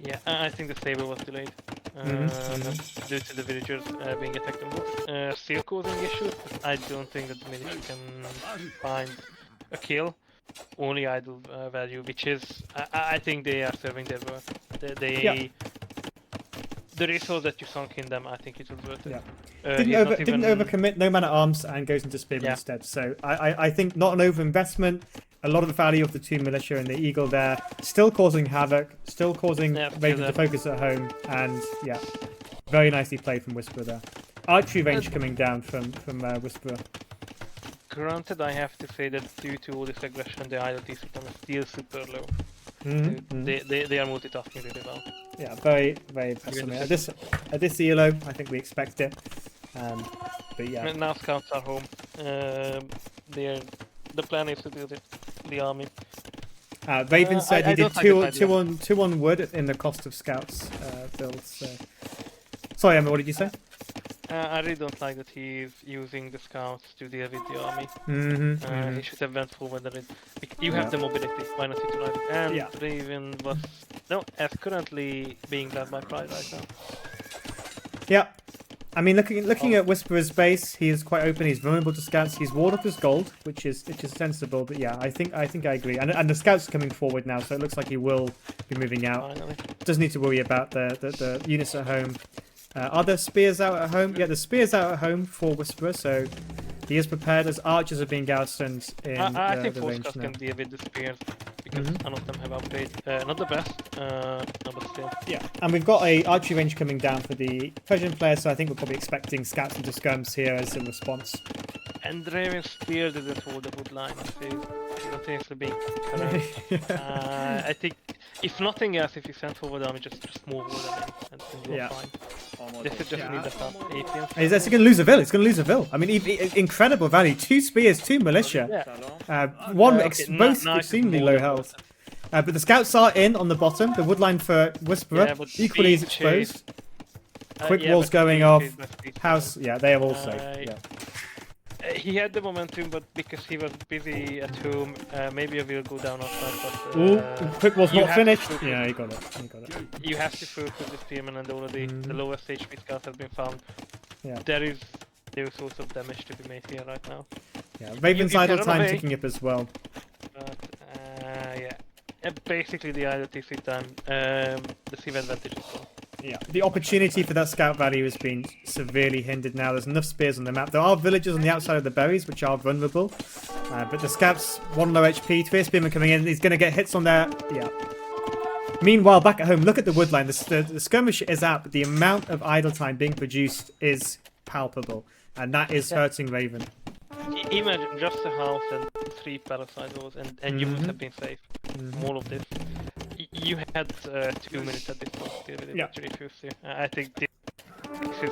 Yeah, I think the stable was delayed due to the villagers being attacked on both. Still causing issues, but I don't think that the military can find a kill. Only idle value, which is I think they are serving their work. The resource that you sunk in them, I think it was worth it.
Yeah. Didn't overcommit, no man at arms, and goes into spearman instead. So I think not an overinvestment. A lot of the value of the 2 militia and the eagle there, still causing havoc, still causing Raven to focus at home, and yeah, very nicely played from Whisperer there. Archery range coming down from Whisperer.
Granted, I have to say that due to all this aggression, the IoT system is still super low. They are multitasking really well.
Yeah, very, very impressive. At this ELO, I think we expect it. But yeah.
Now scouts are home. The plan is to do the army.
Raven said he did two on wood in the cost of scouts builds. So. Sorry, Emma, what did you say?
I really don't like that he's using the scouts to deal with the army. He should have went forward a little. You have the mobility, why not utilize it? And Raven was as currently being led by Pride right now.
Yeah. I mean, looking at Whisperer's base, he is quite open. He's vulnerable to scouts. He's walled up his gold, which is sensible. But yeah, I think I agree. And the scouts are coming forward now, so it looks like he will be moving out.
Finally.
Doesn't need to worry about the units at home. Are there spears out at home? Yeah, the spears out at home for Whisperer, so he is prepared as archers are being garrisoned in
I think
the
four
range
scouts
now.
can deal with the spears because none of them have upgrade. Not the best, no, but still.
Yeah, and we've got a archery range coming down for the Persian player, so I think we're probably expecting scouts into skirms here as a response.
And Raven's spear didn't hold the wood line, so he continuously being correct. I think, if nothing else, if you send forward the army, just move over them and you're fine. This is just need the top 18.
He's actually going to lose a vill. It's going to lose a vill. I mean, incredible value. 2 spears, 2 militia. Both extremely low health. But the scouts are in on the bottom. The woodline for Whisperer equally is exposed. Quick walls going off. House, they are all safe.
He had the momentum, but because he was busy at home, maybe I will go down outside. But
quick wall's not finished. Yeah, he got it.
You have to focus the spearman, and already the lowest HP scout has been found.
Yeah.
There is no source of damage to be made here right now.
Yeah, Raven's idle time ticking up as well.
But basically the idle TC time, the CV advantage as well.
Yeah, the opportunity for that scout value has been severely hindered now. There's enough spears on the map. There are villagers on the outside of the berries, which are vulnerable. But the scouts, 1 low HP, 2 spearmen coming in. He's going to get hits on there. Yeah. Meanwhile, back at home, look at the woodline. The skirmish is out, but the amount of idle time being produced is palpable. And that is hurting Raven.
Imagine just a house and 3 parasite walls, and you would have been safe from all of this. You had 2 minutes at this point. Actually, I think this is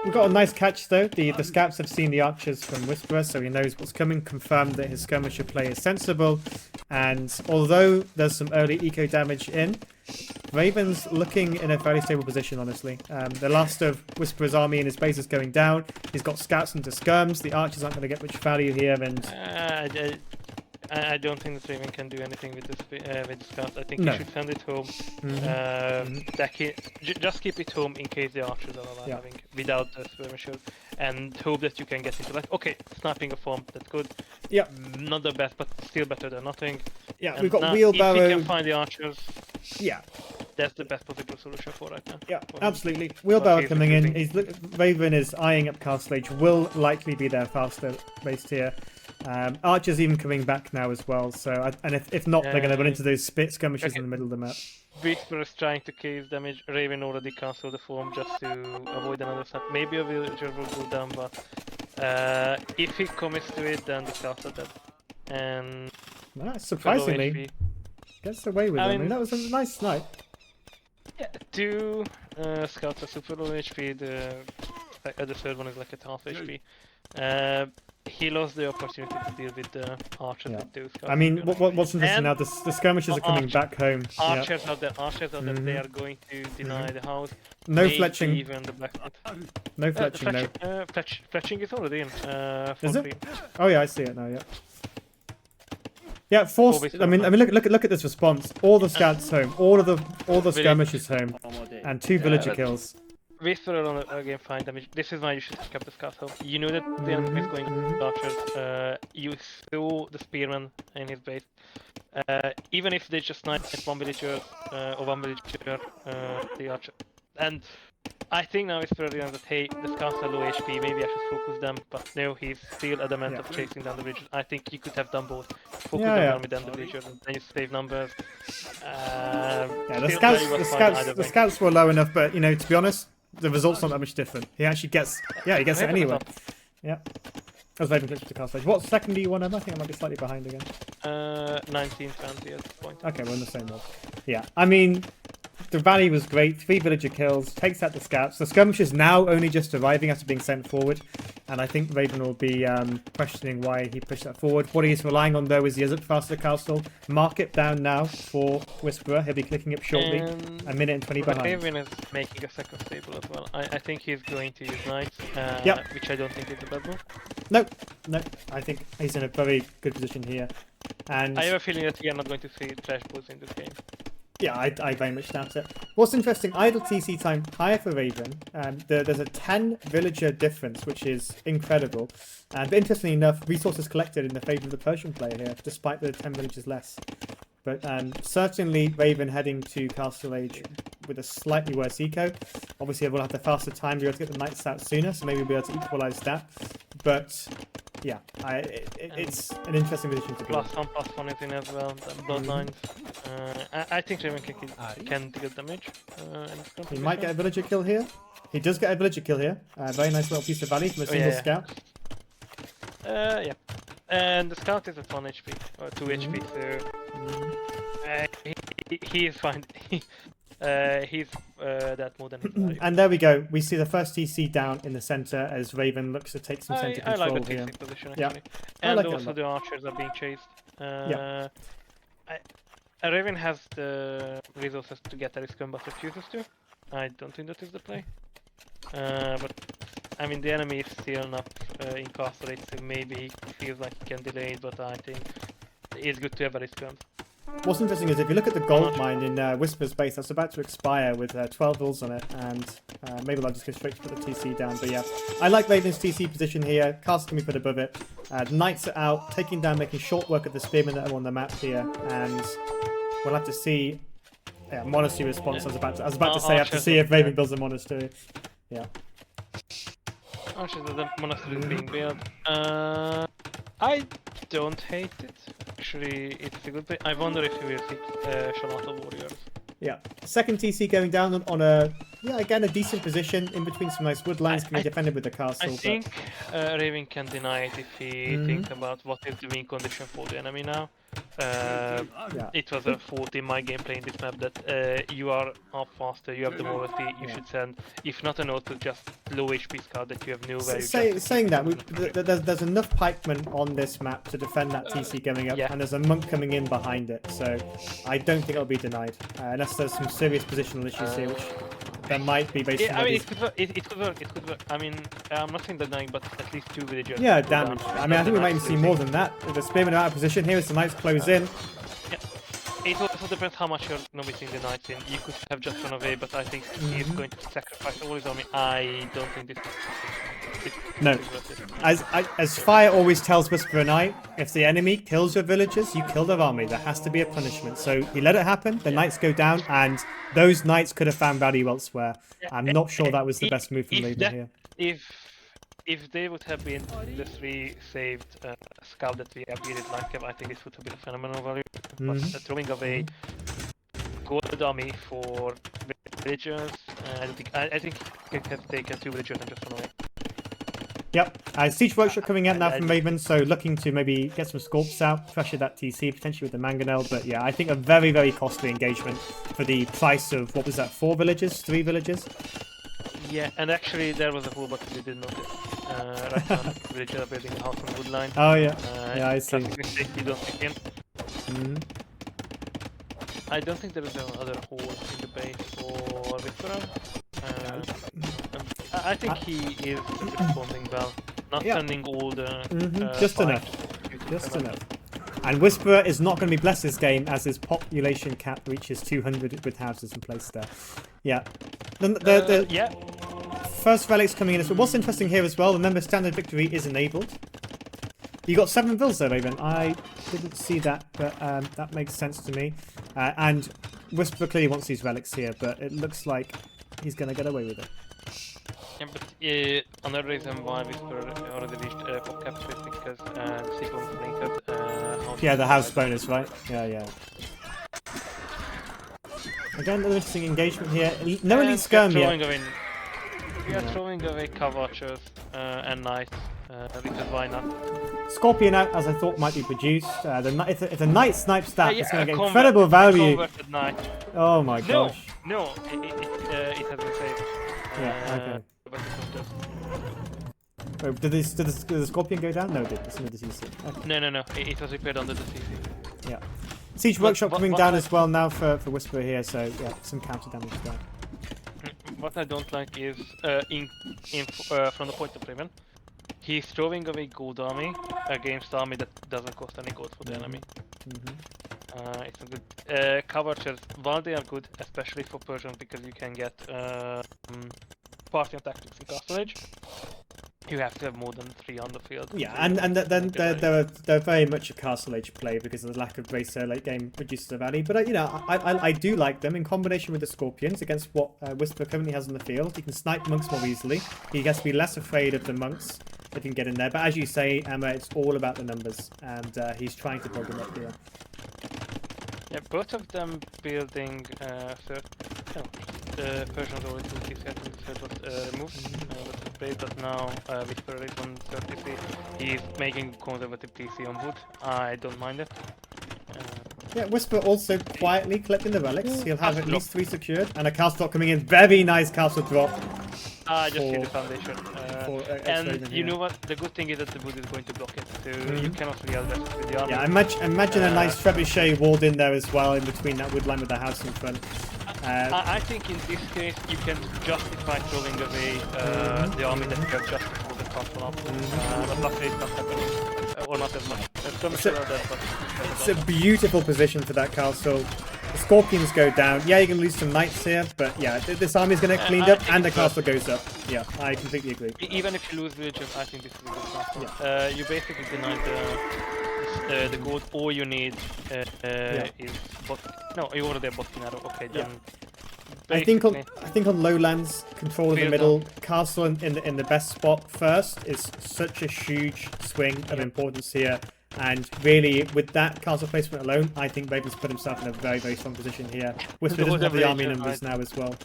We've got a nice catch though. The scouts have seen the archers from Whisperer, so he knows what's coming. Confirmed that his skirmisher play is sensible, and although there's some early eco damage in, Raven's looking in a fairly stable position, honestly. The last of Whisperer's army in his base is going down. He's got scouts into skirms. The archers aren't going to get much value here, and
I don't think that Raven can do anything with the scouts. I think he should send it home. Just keep it home in case the archers are alive, without the skirmisher. and hope that you can get into like, okay, sniping a farm, that's good.
Yeah.
Not the best, but still better than nothing.
Yeah,
And
we've got
now,
wheelbarrow.
If you can find the archers,
Yeah.
that's the best possible solution for right now.
Yeah,
for him.
absolutely. Wheelbarrow
he's
coming in.
recruiting.
Raven is eyeing up Castle Age. Will likely be there faster based here. Archer's even coming back now as well. So, and if not, they're going to run into those spit skirmishes in the middle of the map.
Whisperer is trying to case damage. Raven already cancelled the form just to avoid another snap. Maybe a villager will go down, but if he commits to it, then the scouts are dead. And
Surprisingly, gets away with it. I mean, that was a nice snipe.
Yeah, 2 scouts are super low HP. The third one is like at half HP. He lost the opportunity to deal with the archers with those scouts.
I mean, what's interesting now, the skirmishers are coming back home.
Archers are there. They are going to deny the house.
No fletching.
Even the blacksmith.
No fletching, no.
Fletching is already in.
Is it? Oh yeah, I see it now. Yeah. Yeah, forced. I mean, look at this response. All the scouts home. All the skirmishers home, and 2 villager kills.
Whisperer on the game fine damage. This is why you should pick up the scout home. You know that the enemy is going to archers. You saw the spearman in his base. Even if they just snipe at 1 villager or 1 villager, the archer. And I think now Whisperer realizes that hey, the scouts are low HP. Maybe I should focus them. But no, he's still adamant of chasing down the villager. I think you could have done both. Focus on the army, then the villager, and then you save numbers.
The scouts were low enough, but you know, to be honest, the result's not that much different. He actually gets, he gets it anyway. Yeah. I was waiting for the cast stage. What second do you want him? I think I might be slightly behind again.
1920 at this point.
Okay, we're in the same one. Yeah, I mean, the rally was great. 3 villager kills, takes out the scouts. The skirmishers now only just arriving after being sent forward. And I think Raven will be questioning why he pushed that forward. What he's relying on, though, is he has looked faster castle. Market down now for Whisperer. He'll be clicking up shortly. A minute and 20 behind.
Raven is making a second stable as well. I think he's going to use knights, which I don't think is a bad move.
No. I think he's in a very good position here. And
I have a feeling that we are not going to see trash pulls in this game.
Yeah, I very much doubt it. What's interesting, idle TC time higher for Raven. There's a 10 villager difference, which is incredible. But interestingly enough, resources collected in the favour of the Persian player here, despite the 10 villagers less. But certainly Raven heading to Castle Age with a slightly worse eco. Obviously, we'll have the faster time to be able to get the knights out sooner, so maybe we'll be able to equalise that. But yeah, it's an interesting position to be in.
+1/+1 is in as well. The bloodlines. I think Raven can deal damage.
He might get a villager kill here. He does get a villager kill here. Very nice little piece of value from a single scout.
Yeah. And the scout is at 1 HP or 2 HP, so he is fine. He's that more than his value.
And there we go. We see the first TC down in the center as Raven looks to take some center control
I like the
here.
TC position actually.
Yeah.
And also the archers are being chased. Raven has the resources to get a risk but refuses to. I don't think that is the play. But I mean, the enemy is still not incarcerated, so maybe he feels like he can delay it, but I think it's good to have a risk gun.
What's interesting is if you look at the gold mine in Whisper's base, that's about to expire with 12 vills on it, and maybe I'll just go straight to put the TC down. But yeah, I like Raven's TC position here. Castle can be put above it. Knights are out, taking down, making short work of the spearmen that are on the map here, and we'll have to see. Yeah, monastery response. I was about to say, I have to see if Raven builds a monastery. Yeah.
Archers of the monastery is being built. I don't hate it. Actually, it's a good play. I wonder if we will see Shalato Warriors.
Yeah. Second TC going down on a, again, a decent position in between some nice woodlands. Can be defended with the castle.
I think Raven can deny it if he thinks about what is the win condition for the enemy now. It was a fault in my gameplay in this map that you are half faster, you have the mobility, you should send, if not an auto, just low HP scout that you have no value.
Saying that, there's enough pikemen on this map to defend that TC going up, and there's a monk coming in behind it, so I don't think it'll be denied, unless there's some serious positional issues here, which there might be based on...
I mean, it could work. I mean, I'm not saying denying, but at least 2 villagers.
Yeah, damage. I mean, I think we might even see more than that. The spearmen are out of position. Here is the knights close in.
Yeah. It also depends how much you're noticing the knights in. You could have just run away, but I think he's going to sacrifice all his army. I don't think this
No. As Fire always tells Whisper and I, if the enemy kills your villagers, you kill their army. There has to be a punishment. So he let it happen. The knights go down, and those knights could have found value elsewhere. I'm not sure that was the best move from Raven here.
If they would have been the 3 saved scout that we upgraded like him, I think this would have been a phenomenal value. But throwing away gold army for villagers, I think he could have taken 2 villagers and just run away.
Yep, Siege Workshop coming out now from Raven, so looking to maybe get some Scorps out, pressure that TC, potentially with the Mangonel, but yeah, I think a very, very costly engagement for the price of, what was that, 4 villages? 3 villages?
Yeah, and actually there was a whole bunch we didn't notice. Right now, villagers are building a house on wood line.
Oh yeah, yeah, I see.
Mistake you don't pick in. I don't think there is another hole in the base for Whisperer. I think he is responding well. Not sending all the...
just enough. Just enough. And Whisperer is not going to be blessed this game as his population cap reaches 200 with houses in place there. Yeah.
Yeah.
First relics coming in. So what's interesting here as well, remember standard victory is enabled. You got 7 vills there, Raven. I didn't see that, but that makes sense to me. And Whisperer clearly wants these relics here, but it looks like he's going to get away with it.
Yeah, but another reason why Whisperer already reached pop cap is because the sequence linked.
Yeah, the house bonus, right? Yeah. Again, another interesting engagement here. No elite skirm yet.
We are throwing away Cav-Archers and Knights, because why not?
Scorpion out, as I thought, might be produced. If the Knight snipes that, it's going to get incredible value. Oh my gosh.
No, it has been saved.
Yeah, okay. Wait, did the Scorpion go down? No, it didn't. It's under the CC. Okay.
No. It was repaired under the CC.
Yeah. Siege Workshop coming down as well now for Whisperer here, so yeah, some counter damage there.
What I don't like is, from the point of Raven, he's throwing away gold army against army that doesn't cost any gold for the enemy. It's a good Cav-Archers, while they are good, especially for Persians, because you can get party and tactics in Castle Age, you have to have more than 3 on the field.
Yeah, and then they're very much a Castle Age play because of the lack of base late game reduces the value. But you know, I do like them in combination with the Scorpions against what Whisper currently has on the field. He can snipe monks more easily. He has to be less afraid of the monks that can get in there. But as you say, Emma, it's all about the numbers, and he's trying to bog them up here.
Yeah, both of them building Persians always in TC. I think the third was removed, but now Whisperer is on 30C. He's making conservative TC on wood. I don't mind it.
Yeah, Whisper also quietly collecting the relics. He'll have at least 3 secured, and a castle drop coming in. Very nice castle drop.
I just see the foundation. And you know what? The good thing is that the wood is going to block it, so you cannot really address it with the army.
Yeah, imagine a nice trebuchet walled in there as well, in between that wood line with the house in front.
I think in this case you can justify throwing away the army that you have just for the castle up. But luckily it's not happening, or not as much.
It's a beautiful position for that castle. The Scorpions go down. Yeah, you can lose some knights here, but yeah, this army is going to get cleaned up and the castle goes up. Yeah, I completely agree.
Even if you lose villages, I think this is a good castle. Yeah. You basically denied the gold. All you need is no, you already have Botkinaro. Okay, then.
I think on lowlands, control of the middle, castle in the best spot first is such a huge swing of importance here. And really, with that castle placement alone, I think Raven's put himself in a very, very strong position here. Whisper doesn't have the army numbers now as well.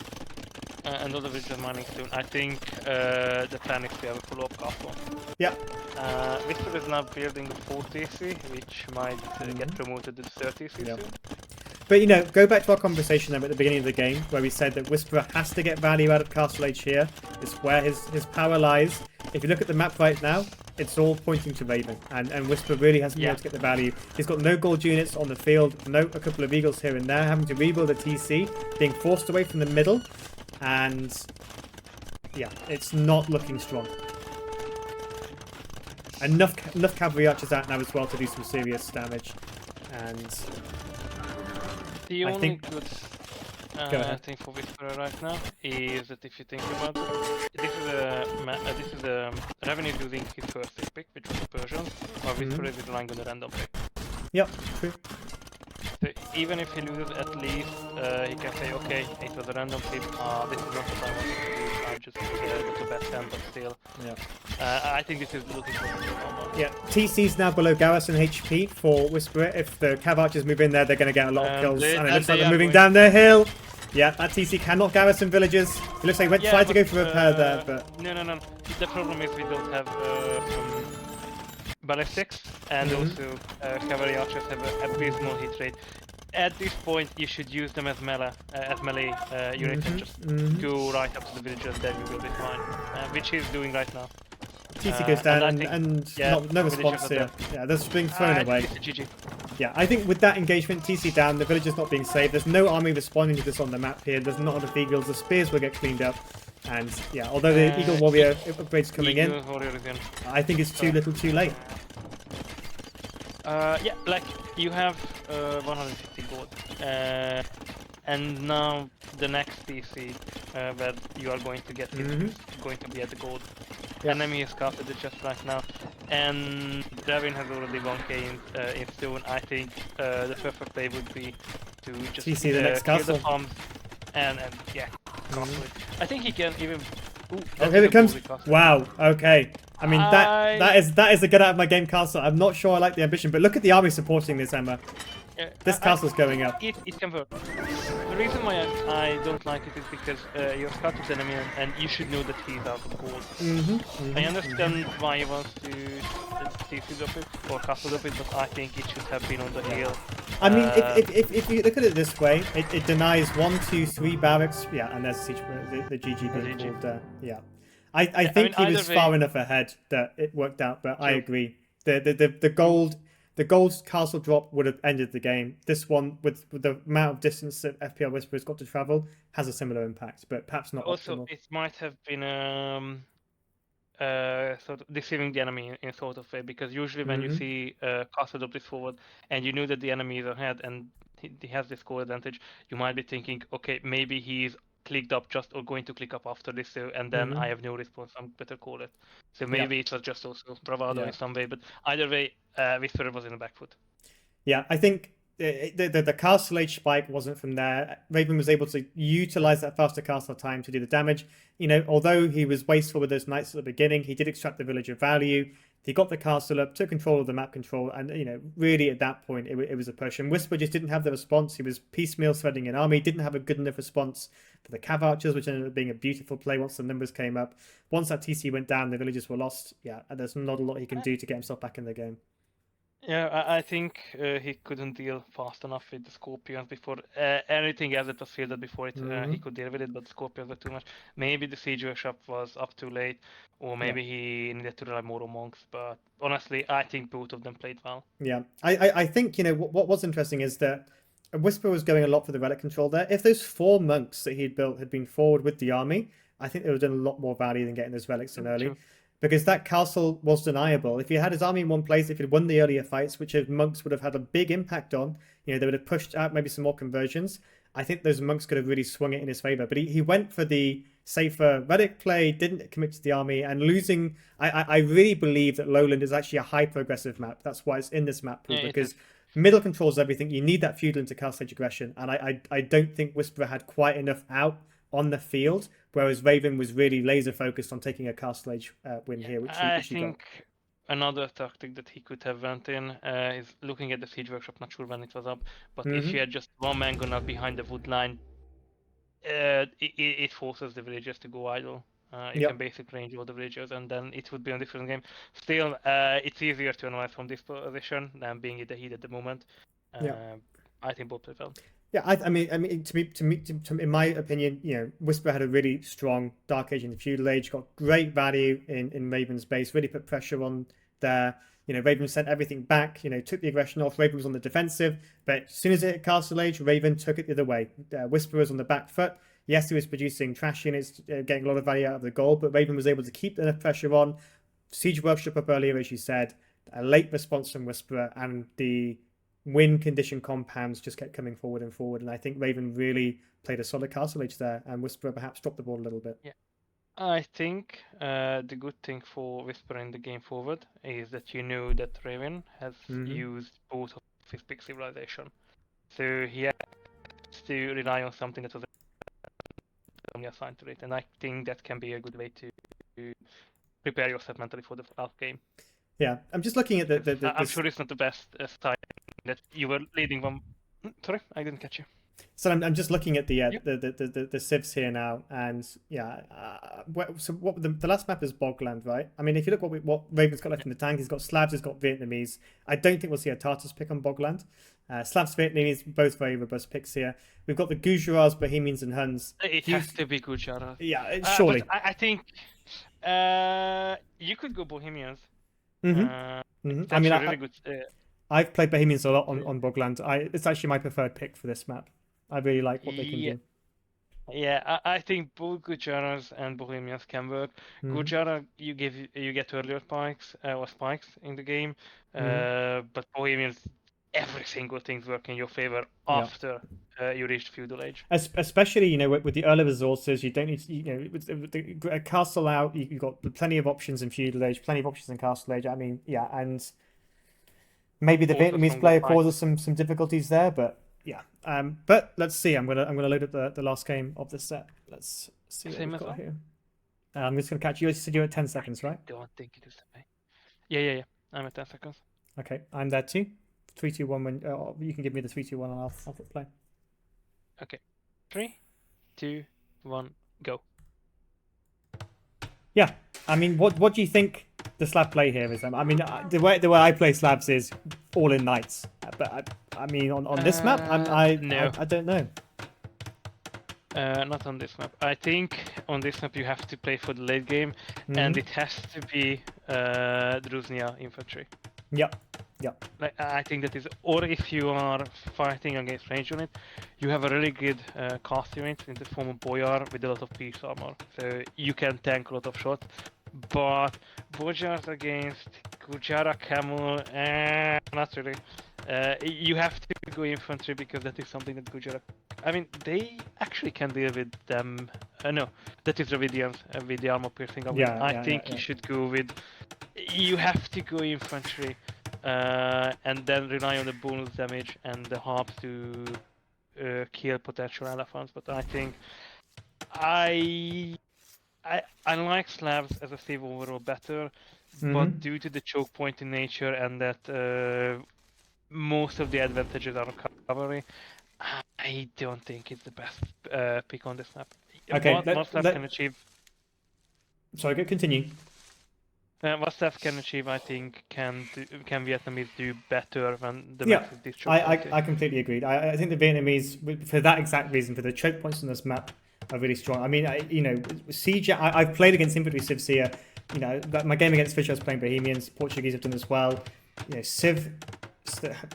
And all the villages are mining soon. I think the plan is to have a follow-up castle.
Yeah.
Whisper is now building the 4TC, which might get promoted to the 30C soon.
But you know, go back to our conversation then at the beginning of the game, where we said that Whisperer has to get value out of Castle Age here. It's where his power lies. If you look at the map right now, it's all pointing to Raven, and Whisper really hasn't been able to get the value. He's got no gold units on the field, a couple of eagles here and there, having to rebuild a TC, being forced away from the middle, and yeah, it's not looking strong. Enough cavalry archers out now as well to do some serious damage, and
the only good
Go ahead.
thing for Whisperer right now is that if you think about it, this is a Raven is using his first pick, which was a Persian, or Whisperer is relying on a random pick.
Yep, true.
So even if he loses, at least he can say, okay, it was a random pick. This is not what I wanted to do. I just got a bad hand, but still.
Yeah.
I think this is looking for the normal.
Yeah, TC's now below Garrison HP for Whisperer. If the Cav Archers move in there, they're going to get a lot of kills. And it looks like they're moving down their hill. Yeah, that TC cannot garrison villagers. It looks like he tried to go for repair there, but...
No. The problem is we don't have ballistics, and also cavalry archers have a abysmal hit rate. At this point, you should use them as melee units and just go right up to the villagers, then you will be fine. Which he's doing right now.
TC goes down and no response here. Yeah, they're just being thrown away.
GG.
Yeah, I think with that engagement, TC down, the villagers not being saved. There's no army responding to this on the map here. There's not enough eagles. The spears will get cleaned up. And yeah, although the Eagle Warrior upgrade's coming in, I think it's too little too late.
Yeah, like you have 150 gold, and now the next PC that you are going to get is going to be at the gold.
Yeah.
Enemy is casted it just right now, and xRavyn has already 1k in stone. I think the perfect play would be to just
TC the next
kill
castle.
the farms and yeah, castle it. I think he can even. Ooh,
Oh, here it comes. Wow. Okay. I mean that is a get out of my game castle. I'm not sure I like the ambition, but look at the army supporting this, Emma. This castle's going up.
It can work. The reason why I don't like it is because you're scouted the enemy and you should know that he's out of gold. I understand why he wants to TC drop it or castle drop it, but I think it should have been on the hill.
I mean, if you look at it this way, it denies 1, 2, 3 barracks. Yeah, and there's the GG being called there. Yeah. I think he was far enough ahead that it worked out, but I agree. The gold castle drop would have ended the game. This one, with the amount of distance that FPL Whisperer's got to travel, has a similar impact, but perhaps not
also,
optimal.
it might have been sort of deceiving the enemy in sort of way, because usually when you see castle drop this forward and you know that the enemy is ahead and he has this score advantage, you might be thinking, okay, maybe he's clicked up just or going to click up after this, and then I have no response. I'm better call it. So maybe it was just also bravado in some way, but either way, Whisperer was in the back foot.
Yeah, I think the castle age spike wasn't from there. Raven was able to utilize that faster castle time to do the damage. You know, although he was wasteful with those knights at the beginning, he did extract the villager value. He got the castle up, took control of the map control, and you know, really at that point, it was a push. And Whisper just didn't have the response. He was piecemeal threading an army, didn't have a good enough response for the Cav Archers, which ended up being a beautiful play once the numbers came up. Once that TC went down, the villagers were lost. Yeah, and there's not a lot he can do to get himself back in the game.
Yeah, I think he couldn't deal fast enough with the Scorpions before anything else that was fielded before it. He could deal with it, but the Scorpions were too much. Maybe the siege workshop was up too late, or maybe he needed to rely more on monks. But honestly, I think both of them played well.
Yeah, I think, you know, what was interesting is that Whisper was going a lot for the relic control there. If those 4 monks that he'd built had been forward with the army, I think they would have done a lot more value than getting those relics in early.
True.
Because that castle was deniable. If he had his army in one place, if he'd won the earlier fights, which his monks would have had a big impact on, you know, they would have pushed out maybe some more conversions. I think those monks could have really swung it in his favor. But he went for the safer relic play, didn't commit to the army, and losing. I really believe that Lowland is actually a high progressive map. That's why it's in this map pool, because middle controls everything. You need that feudal into castle age aggression, and I don't think Whisperer had quite enough out on the field, whereas Raven was really laser focused on taking a castle age win here, which
I
he
think another tactic that he could have went in is looking at the siege workshop. Not sure when it was up, but if he had just one man gone up behind the wood line, it forces the villagers to go idle. You can basically range all the villagers, and then it would be a different game. Still, it's easier to analyze from this position than being in the heat at the moment. I think both played well.
Yeah, I mean, in my opinion, you know, Whisper had a really strong Dark Age in the Feudal Age, got great value in Raven's base, really put pressure on there. You know, Raven sent everything back, you know, took the aggression off. Raven was on the defensive, but as soon as it hit Castle Age, Raven took it the other way. Whisper was on the back foot. Yes, he was producing trash units, getting a lot of value out of the gold, but Raven was able to keep enough pressure on. Siege Workshop up earlier, as you said, a late response from Whisperer, and the win condition compounds just kept coming forward and forward. And I think Raven really played a solid castle age there, and Whisperer perhaps dropped the ball a little bit.
Yeah. I think the good thing for Whisper in the game forward is that you know that Raven has used both of his big civilization. So he has to rely on something that was only assigned to it. And I think that can be a good way to prepare yourself mentally for the last game.
Yeah, I'm just looking at
I'm sure it's not the best side that you were leading one. Sorry, I didn't catch you.
So I'm just looking at the civs here now, and yeah. So what the last map is Bogland, right? I mean, if you look what Raven's got left in the tank, he's got Slavs, he's got Vietnamese. I don't think we'll see a Tartars pick on Bogland. Slavs, Vietnamese, both very robust picks here. We've got the Gujarats, Bohemians, and Huns.
It has to be Gujarat.
Yeah, surely.
I think you could go Bohemians.
I mean,
really good.
I've played Bohemians a lot on Bogland. It's actually my preferred pick for this map. I really like what they can do.
Yeah, I think both Gujarats and Bohemians can work. Gujarat, you get earlier spikes in the game, but Bohemians, every single thing's work in your favor after you reach feudal age.
Especially, with the early resources, you don't need with the castle out. You've got plenty of options in feudal age, plenty of options in castle age. I mean, yeah, and maybe the Vietnamese player causes some difficulties there, but. Yeah, but let's see. I'm gonna load up the last game of the set. Let's see what we've got here. I'm just gonna catch you. You said you're at 10 seconds, right?
I don't think it is that way. Yeah. I'm at 10 seconds.
Okay, I'm there too. 3, 2, 1. When you can give me the 3, 2, 1, and I'll hit play.
Okay, 3, 2, 1, go.
Yeah, I mean, what do you think the Slav play here is? I mean, the way I play Slavs is all in knights, but I mean, on this map, I don't know.
Not on this map. I think on this map you have to play for the late game, and it has to be Druznia infantry.
Yep.
Like, I think that is, or if you are fighting against range unit, you have a really good cast unit in the form of Boyar with a lot of piece armor, so you can tank a lot of shots. But Bojars against Gujarat Camel, not really. You have to go infantry because that is something that Gujarat. I mean, they actually can deal with them. No, that is Dravidians with the armor piercing. I think you should go with. You have to go infantry, and then rely on the bonus damage and the harps to kill potential elephants. But I think I like Slavs as a save overall better, but due to the choke point in nature and that most of the advantages are cavalry, I don't think it's the best pick on this map.
Okay,
what Slav can achieve.
Sorry, continue.
What Slav can achieve, I think, can Vietnamese do better when the map is this choke point.
I completely agree. I think the Vietnamese, for that exact reason, for the choke points on this map, are really strong. I mean, Siege. I've played against infantry civs here. My game against Fisher, I was playing Bohemians. Portuguese have done as well. Civ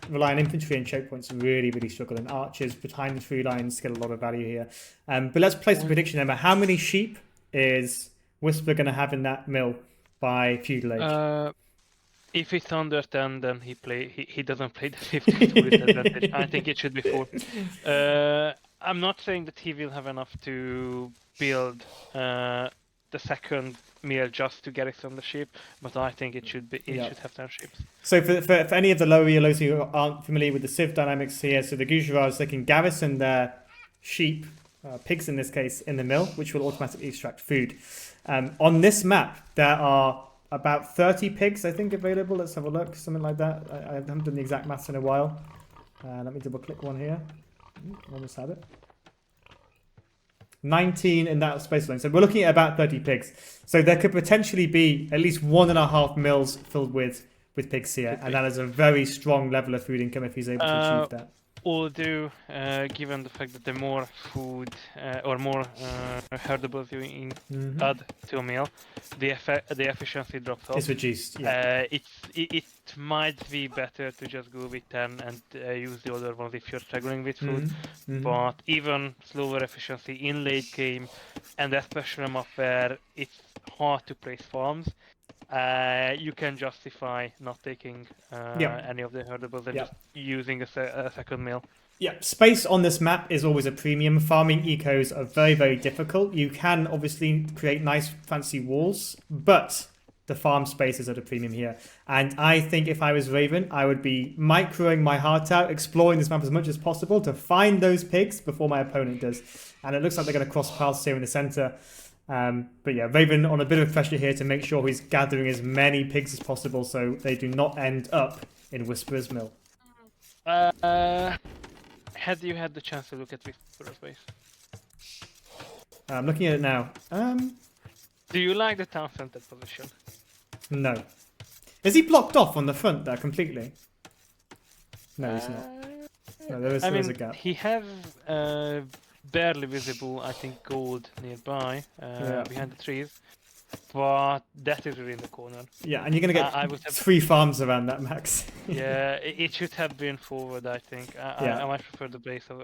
rely on infantry and choke points really struggle, and archers behind the through lines get a lot of value here. But let's place the prediction, Emma. How many sheep is Whisper going to have in that mill by feudal age?
If it's under 10, then he doesn't play the 50 to his advantage. I think it should be 4. I'm not saying that he will have enough to build the second mill just to get it on the ship, but I think it should have 10 ships.
So for any of the lower yellows who aren't familiar with the civ dynamics here, so the Gujarats, they can garrison their sheep, pigs in this case, in the mill, which will automatically extract food. On this map, there are about 30 pigs, I think, available. Let's have a look, something like that. I haven't done the exact maths in a while. Let me double click one here. Almost had it. 19 in that space alone. So we're looking at about 30 pigs. So there could potentially be at least 1.5 mills filled with pigs here. And that is a very strong level of food income if he's able to achieve that.
Although, given the fact that the more food or more herdables you add to a meal, the efficiency drops off.
It's reduced. Yeah.
It might be better to just go with 10 and use the other ones if you're struggling with food. But even slower efficiency in late game, and especially a map where it's hard to place farms, you can justify not taking
Yep.
any of the herdables and
Yep.
just using a second mill.
Yeah, space on this map is always a premium. Farming ecos are very, very difficult. You can obviously create nice, fancy walls, but the farm space is at a premium here. And I think if I was Raven, I would be microing my heart out, exploring this map as much as possible to find those pigs before my opponent does. And it looks like they're going to cross paths here in the center. But yeah, Raven on a bit of pressure here to make sure he's gathering as many pigs as possible so they do not end up in Whisperer's Mill.
Had you had the chance to look at Whisperer's base?
I'm looking at it now.
Do you like the town center position?
No. Is he blocked off on the front there completely? No, he's not. No, there is a gap.
He has barely visible, I think, gold nearby behind the trees, but that is really in the corner.
Yeah, and you're going to get 3 farms around that, Max.
Yeah, it should have been forward, I think. I might prefer the base of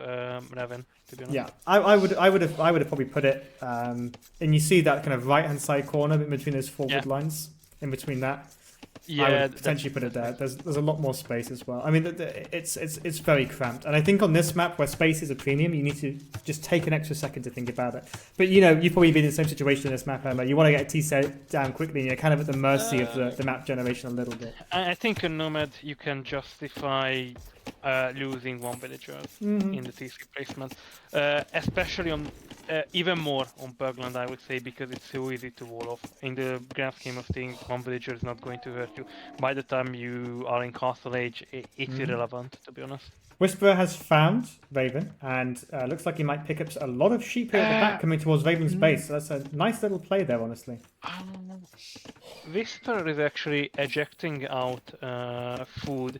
Raven, to be honest.
Yeah, I would have probably put it, and you see that kind of right-hand side corner in between those forward lines, in between that. Yeah, I would potentially put it there. There's a lot more space as well. I mean, it's very cramped, and I think on this map where space is a premium, you need to just take an extra second to think about it. But you know, you've probably been in the same situation in this map, Emma. You want to get a T set down quickly, and you're kind of at the mercy of the map generation a little bit.
I think a Nomad you can justify losing 1 villager in the TC placement, especially on even more on Bergland, I would say, because it's so easy to wall off. In the grand scheme of things, 1 villager is not going to hurt you. By the time you are in Castle Age, it's irrelevant, to be honest.
Whisperer has found Raven, and looks like he might pick up a lot of sheep here at the back coming towards Raven's base. So that's a nice little play there, honestly.
Whisperer is actually ejecting out food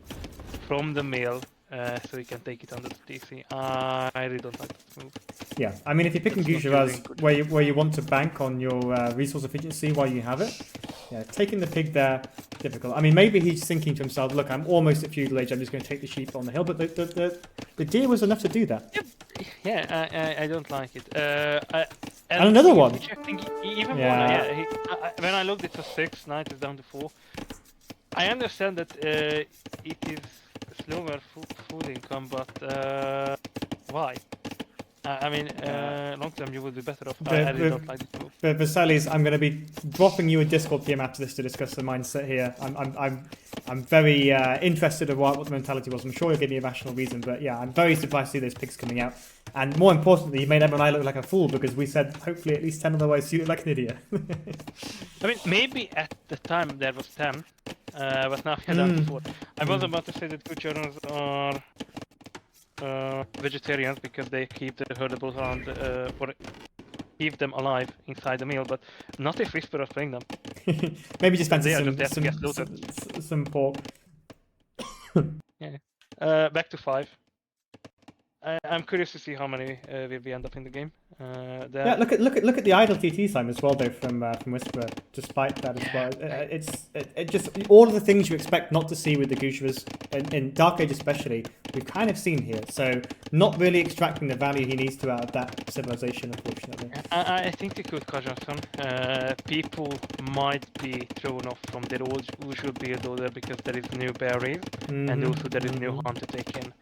from the mill so he can take it under the TC. I really don't like this move.
Yeah, I mean, if you're picking Gujaraz where you want to bank on your resource efficiency while you have it, yeah, taking the pig there, difficult. I mean, maybe he's thinking to himself, look, I'm almost at feudal age, I'm just going to take the sheep on the hill, but the deer was enough to do that.
Yeah, I don't like it.
And another one.
Even more, when I looked, it was 6, now it is down to 4. I understand that it is slower food income, but why? I mean, long term you would be better off. I really don't like this move.
But Vaselis, I'm going to be dropping you a Discord PM after this to discuss the mindset here. I'm very interested in what the mentality was. I'm sure you'll give me a rational reason, but yeah, I'm very surprised to see those picks coming out. And more importantly, you made Emma and I look like a fool because we said hopefully at least 10, otherwise you look like an idiot.
I mean, maybe at the time there was 10, but now we're down to 4. I was about to say that Gujarans are vegetarians because they keep the herdables around or keep them alive inside the meal, but not if Whisperer playing them.
Maybe just fancy some pork.
Yeah. Back to 5. I'm curious to see how many will we end up in the game.
Yeah, look at the idle TT time as well, though, from Whisperer. Despite that as well, it just all of the things you expect not to see with the Gujaras in Dark Age especially, we've kind of seen here. So not really extracting the value he needs to out of that civilization, unfortunately.
I think the good Kazakhstan, people might be thrown off from their usual build order because there is new berries and also there is new harm to take in.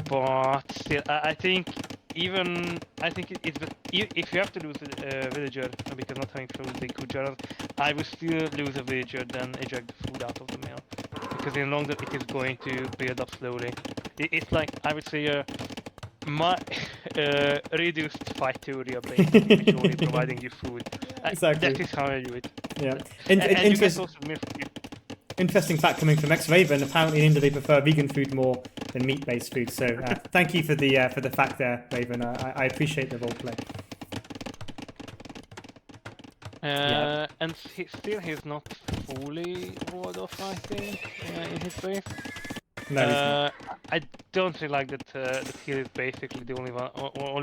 But still, I think it's if you have to lose a villager because not having filled the Gujarat, I would still lose a villager than eject the food out of the mill, because in long run it is going to build up slowly. It's like, I would say, reduced fight theory blade, which only providing you food.
Exactly.
That is how I do it.
Yeah.
Interesting
fact coming from xRavyn. Apparently in India they prefer vegan food more than meat-based food. So thank you for the fact there, Raven. I appreciate the roleplay.
And he's not fully ward off, I think, in his base.
No, he's not.
I don't really like that he is basically the only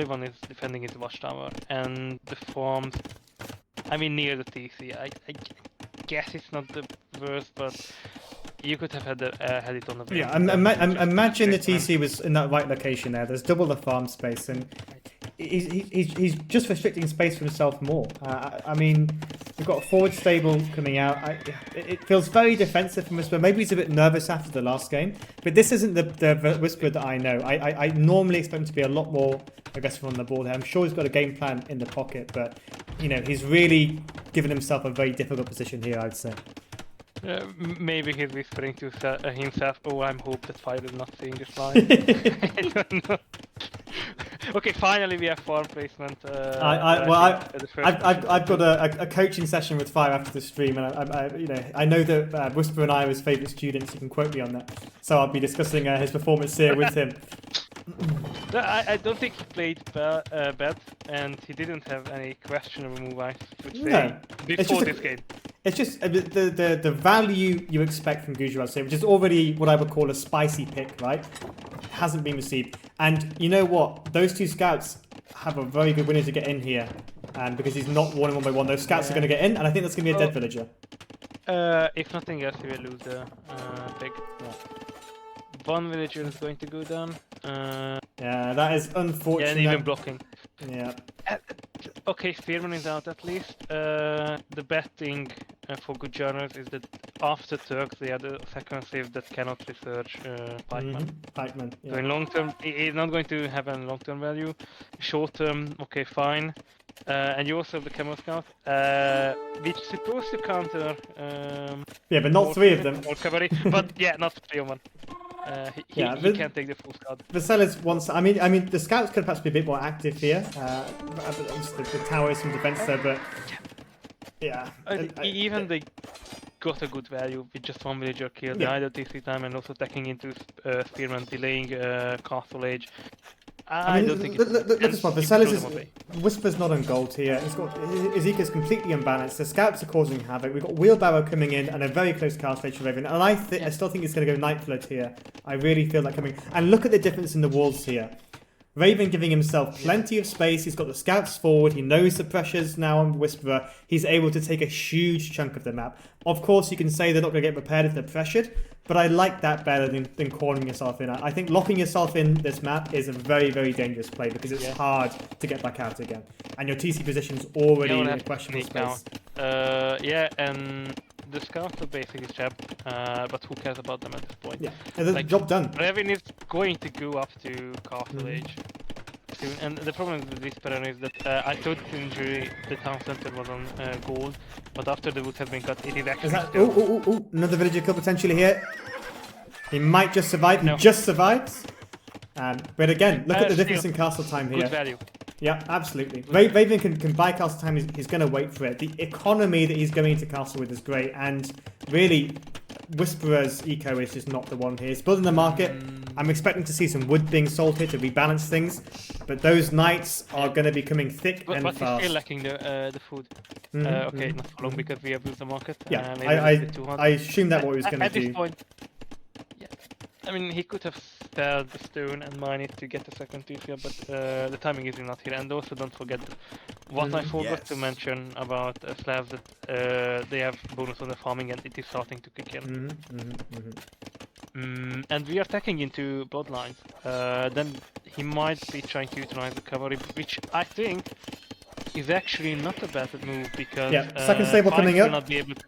one is defending his watchtower, and the farms, I mean, near the TC. I guess it's not the worst, but you could have had it on the...
Yeah, imagine the TC was in that right location there. There's double the farm space, and he's just restricting space for himself more. I mean, We've got a forward stable coming out. It feels very defensive from Whisperer. Maybe he's a bit nervous after the last game, but this isn't the Whisperer that I know. I normally expect him to be a lot more aggressive on the board here. I'm sure he's got a game plan in the pocket, but you know, he's really given himself a very difficult position here, I'd say.
Maybe he's whispering to himself, "Oh, I'm hope that Fire is not seeing this line." I don't know. Okay, finally we have farm placement.
I've got a coaching session with Fire after the stream, and I know that Whisper and I are his favourite students. You can quote me on that. So I'll be discussing his performance here with him.
I don't think he played bad, and he didn't have any questionable move, I would say,
No,
before this game.
It's just the value you expect from Gujarat State, which is already what I would call a spicy pick, right? Hasn't been received. And you know what? Those two scouts have a very good winner to get in here. Because he's not warning 1-by-1. Those scouts are going to get in, and I think that's going to be a dead villager.
If nothing else, he will lose the pick. Yeah. One villager is going to go down.
Yeah, that is unfortunate.
Yeah, and even blocking.
Yeah.
Okay, Spearman is out at least. The bad thing for good journals is that after Turks they are the second save that cannot research Pikeman.
Pikeman, yeah.
So in long term, it's not going to have a long term value. Short term, okay, fine. And you also have the Camel Scout, which is supposed to counter.
Yeah, but not three of them.
Or cavalry, but yeah, not 3 of 1. He can't take the full scout.
Vaselis wants. I mean, the scouts could perhaps be a bit more active here. The towers from defense there, but yeah.
Even they got a good value with just one villager kill. The idle TC time and also attacking into Spearman, delaying castle age. I don't think it's...
Look at this one. Vaselis Whisper's not on gold here. It's got Ezekiel's completely unbalanced. The scouts are causing havoc. We've got Wheelbarrow coming in and a very close castle age for xRavyn. And I still think it's going to go Night Flood here. I really feel that coming. And look at the difference in the walls here. Raven giving himself plenty of space. He's got the scouts forward. He knows the pressures now on Whisperer. He's able to take a huge chunk of the map. Of course, you can say they're not going to get prepared if they're pressured, but I like that better than calling yourself in. I think locking yourself in this map is a very, very dangerous play because it's hard to get back out again. And your TC position's already in a questionable space.
And the scouts are basically trapped, but who cares about them at this point?
Yeah, the job done.
xRavyn is going to go up to Castle Age soon, and the problem with this pattern is that I thought injury the town center was on gold, but after the wood has been cut, it is actually
another villager kill potentially here. He might just survive. He just survives. But again, look at the difference in castle time here.
Good value.
Yeah, absolutely. Raven can buy castle time. He's going to wait for it. The economy that he's going into castle with is great. And really, Whisperer's eco is just not the one here. He's building the market. I'm expecting to see some wood being sold here to rebalance things. But those knights are going to be coming thick and fast.
But he's still lacking the food. Okay, not so long because we have built the market.
Yeah, I assumed that what he was going to do.
At this point, I mean, he could have spared the stone and mined it to get the second TC, but the timing is not here. And also, don't forget what I forgot to mention about Slavs, that they have bonus on the farming and it is starting to kick in. And we are attacking into bloodlines. Then he might be trying to utilize the cavalry, which I think is actually not a bad move because
second stable coming up.
Will not be able to,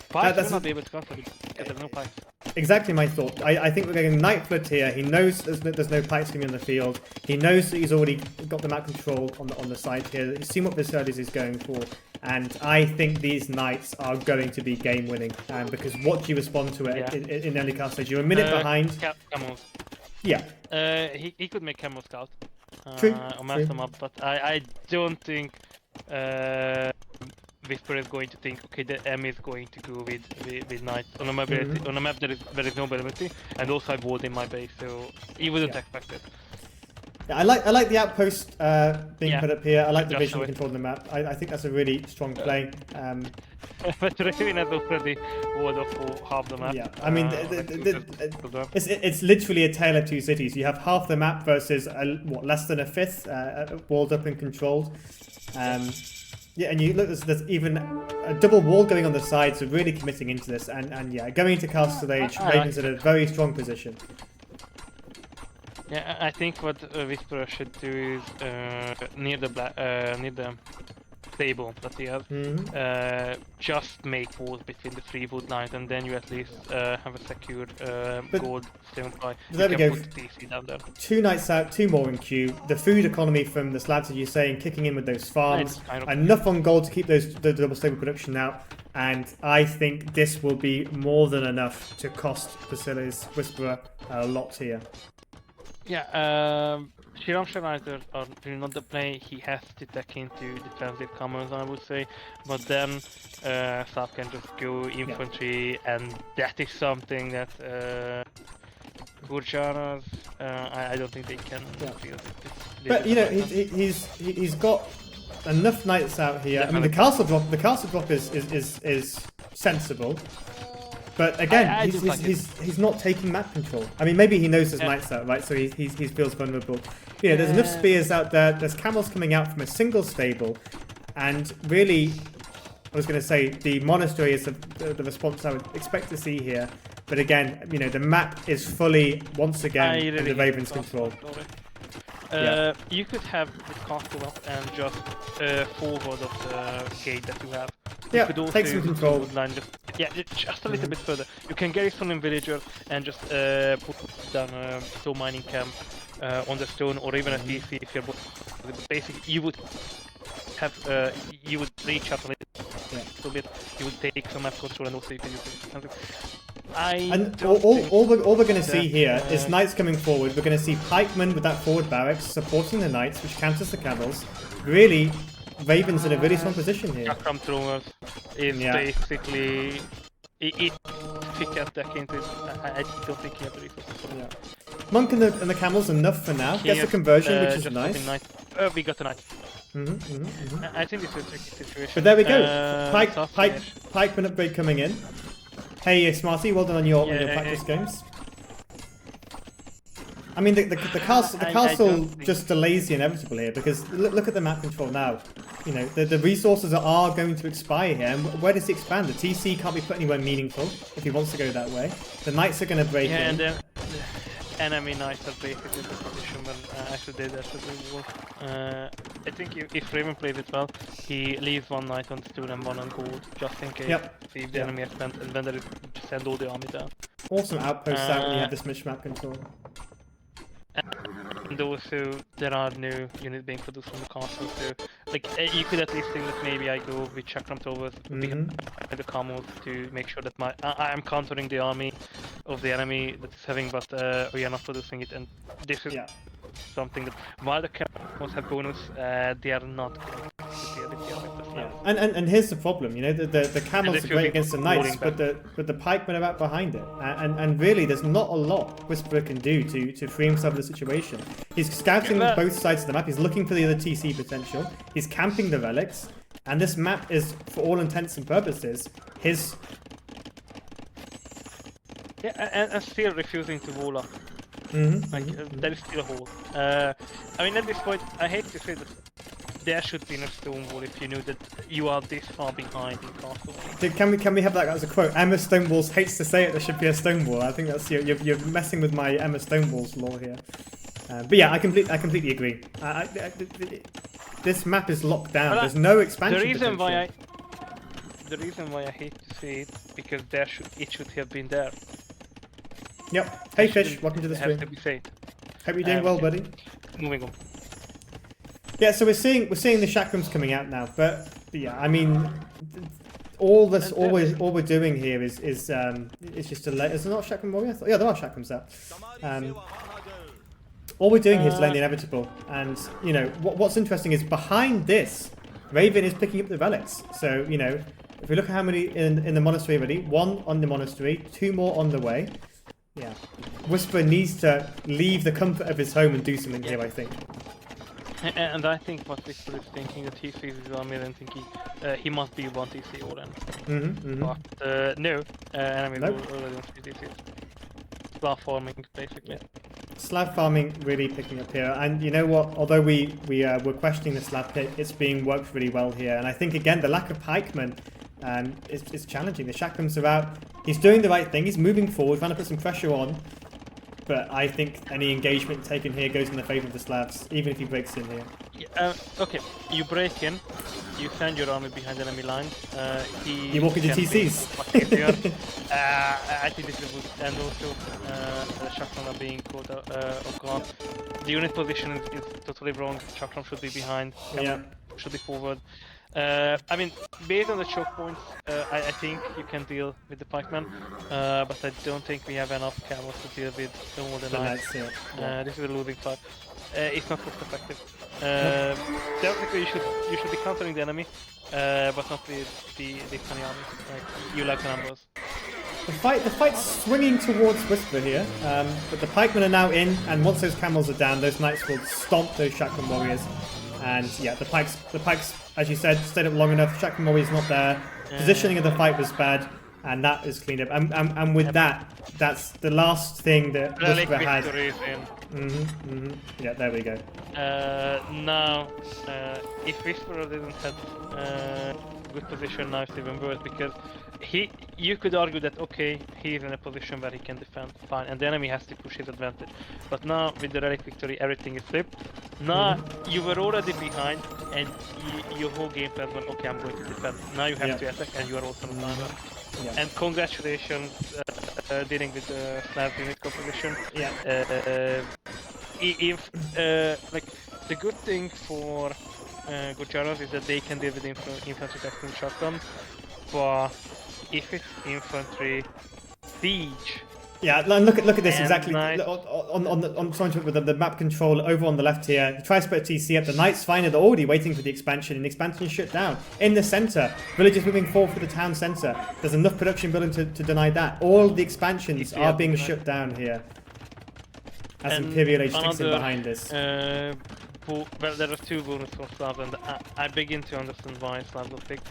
Pikes
will not be able to counter it because there's no pikes.
Exactly my thought. I think we're getting Night Flood here. He knows there's no pikes coming in the field. He knows that he's already got the map control on the side here. He's seen what Vaselis is going for. And I think these knights are going to be game winning. Because what do you respond to it in early cast stage? You're a minute behind.
Camels.
Yeah.
He could make Camel Scout.
True.
Or mess them up, but I don't think Whisperer is going to think, okay, the M is going to go with knights on a map. On a map there is no ability, and also I walled in my base, so he wouldn't expect it.
Yeah, I like the outpost being put up here. I like the vision control of the map. I think that's a really strong play.
But xRavyn has already walled off for half the map.
Yeah, I mean, it's literally a tale of two cities. You have half the map versus less than a fifth walled up and controlled. Yeah, and you look, there's even a double wall going on the side, so really committing into this. And yeah, going into Castle Age, Raven's in a very strong position.
Yeah, I think what Whisperer should do is near the stable that he has. Just make walls between the 3 wood lines, and then you at least have a secure gold stone ply.
There we
can
go.
Put DC down there.
2 knights out, 2 more in queue. The food economy from the slabs, as you're saying, kicking in with those farms.
Kind of...
Enough on gold to keep the double stable production out. And I think this will be more than enough to cost Basile's Whisperer a lot here.
Yeah, Shiram Shariter are really not the play. He has to take into defensive commons, I would say. But then Slav can just go infantry, and that is something that Gurjanas, I don't think they can feel it.
But you know, he's got enough knights out here. Definitely. I mean, the castle drop is sensible. But again, he's not taking map control. I mean, maybe he knows there's knights out, right? So he feels vulnerable. You know, there's enough spears out there. There's camels coming out from a single stable, and really, I was going to say the monastery is the response I would expect to see here. But again, you know, the map is fully once again in the Raven's control.
You could have the castle up and just forward of the gate that you have.
Yeah, take some control.
Just a little bit further. You can get some villager and just put down a stone mining camp on the stone, or even a DC if you're basically you would have you would reach up a little bit. You would take some map control, and also you can use something.
All we're going to see here is knights coming forward. We're going to see pikemen with that forward barracks supporting the knights, which counters the camels. Really, Raven's in a really strong position here.
Chakram throwers is basically it pick up deck into. I don't think he has the resources.
Monk and the camels enough for now. Gets the conversion, which is nice.
We got a knight. I think this is a tricky situation.
But there we go. Pikeman upgrade coming in. Hey, Smarty, well done on your practice games. I mean, the castle just delays the inevitable here, because look at the map control now. You know, the resources are going to expire here, and where does he expand? The TC can't be put anywhere meaningful if he wants to go that way. The knights are going to break in.
And then enemy knights are basically in the position when actually they after the war. I think if Raven plays it well, he leaves one knight on stone and one on gold, just in case if the enemy has spent, and then they send all the army down.
Awesome outposts out when you have this much map control.
And also, there are no units being produced from the castle, so like you could at least think that maybe I go with Chakram Towers behind the camels to make sure that I am countering the army of the enemy that is having, but we are not producing it, and this is something that while the camels have bonus, they are not
and here's the problem, you know, the camels are great against the knights, but the pikemen are out behind it, and really there's not a lot Whisperer can do to free himself of the situation. He's scouting both sides of the map, he's looking for the other TC potential, he's camping the relics, and this map is, for all intents and purposes, his...
Yeah, and still refusing to wall up. There is still a hole. I mean, at this point, I hate to say that there should be no stone wall if you knew that you are this far behind in castle.
Can we have that as a quote? Emma Stonewalls hates to say it. There should be a stone wall. I think that's you're messing with my Emma Stonewalls lore here. But yeah, I completely agree. This map is locked down. There's no expansion.
The reason why I hate to say it, because it should have been there.
Yep. Hey Fish, welcome to the stream. Hope you're doing well, buddy.
Moving on.
Yeah, so we're seeing the chakrams coming out now, but yeah, I mean, all we're doing here is just a delay. Is there not a chakram warrior? Yeah, there are chakrams out. All we're doing here is delaying the inevitable, and you know what's interesting is behind this, Raven is picking up the relics. So you know, if we look at how many in the monastery already, 1 on the monastery, 2 more on the way. Yeah, Whisperer needs to leave the comfort of his home and do something here, I think.
And I think what Whisperer is thinking that he sees his army and thinking he must be 1 TC or then. But no, enemy already on 3 TC. Slav farming, basically.
Slav farming really picking up here, and you know what? Although we're questioning the Slav pit, it's being worked really well here, and I think again the lack of pikemen is challenging. The chakrams are out. He's doing the right thing. He's moving forward, trying to put some pressure on. But I think any engagement taken here goes in the favour of the Slavs, even if he breaks in here.
Okay, you break in, you send your army behind enemy lines.
You walk into
can be
TCs.
much easier. I think this is good, and also the Chakram are being caught off guard. The unit position is totally wrong. Chakram should be behind.
Yeah.
Should be forward. I mean, based on the choke points, I think you can deal with the pikemen, but I don't think we have enough camels to deal with all the
The
knights.
knights, yeah.
This is a losing fight. It's not cost effective.
Nope.
Theoretically, you should be countering the enemy, but not with the funny army. Like you like the numbers.
The fight's swinging towards Whisper here, but the pikemen are now in, and once those camels are down, those knights will stomp those Chakram warriors. And yeah, the pikes, as you said, stayed up long enough. Chakram warriors not there. Positioning of the fight was bad, and that is cleaned up. And with that, that's the last thing that
Relic
Whisper had.
victory is in.
Yeah, there we go.
Now, if Whisperer didn't have good position, now it's even worse because you could argue that okay, he's in a position where he can defend fine, and the enemy has to push his advantage. But now with the relic victory, everything is flipped. Now you were already behind, and your whole game plan was okay, I'm going to defend. Now you have to attack, and you are also on timer.
Yeah.
And congratulations dealing with the Slav unit composition.
Yeah.
If like the good thing for Gujarat is that they can deal with infantry tactical shotgun, but if it's infantry siege.
Yeah, and look at this exactly
Knight.
on sorry, with the map control over on the left here. You try to put a TC up. The knights finally they're already waiting for the expansion, and the expansion is shut down in the center. Villagers moving forward for the town center. There's enough production building to deny that. All the expansions are being shut down here. As Imperial Age sticks in behind this.
Well, there are two bonus for Slav, and I begin to understand why Slav got picked.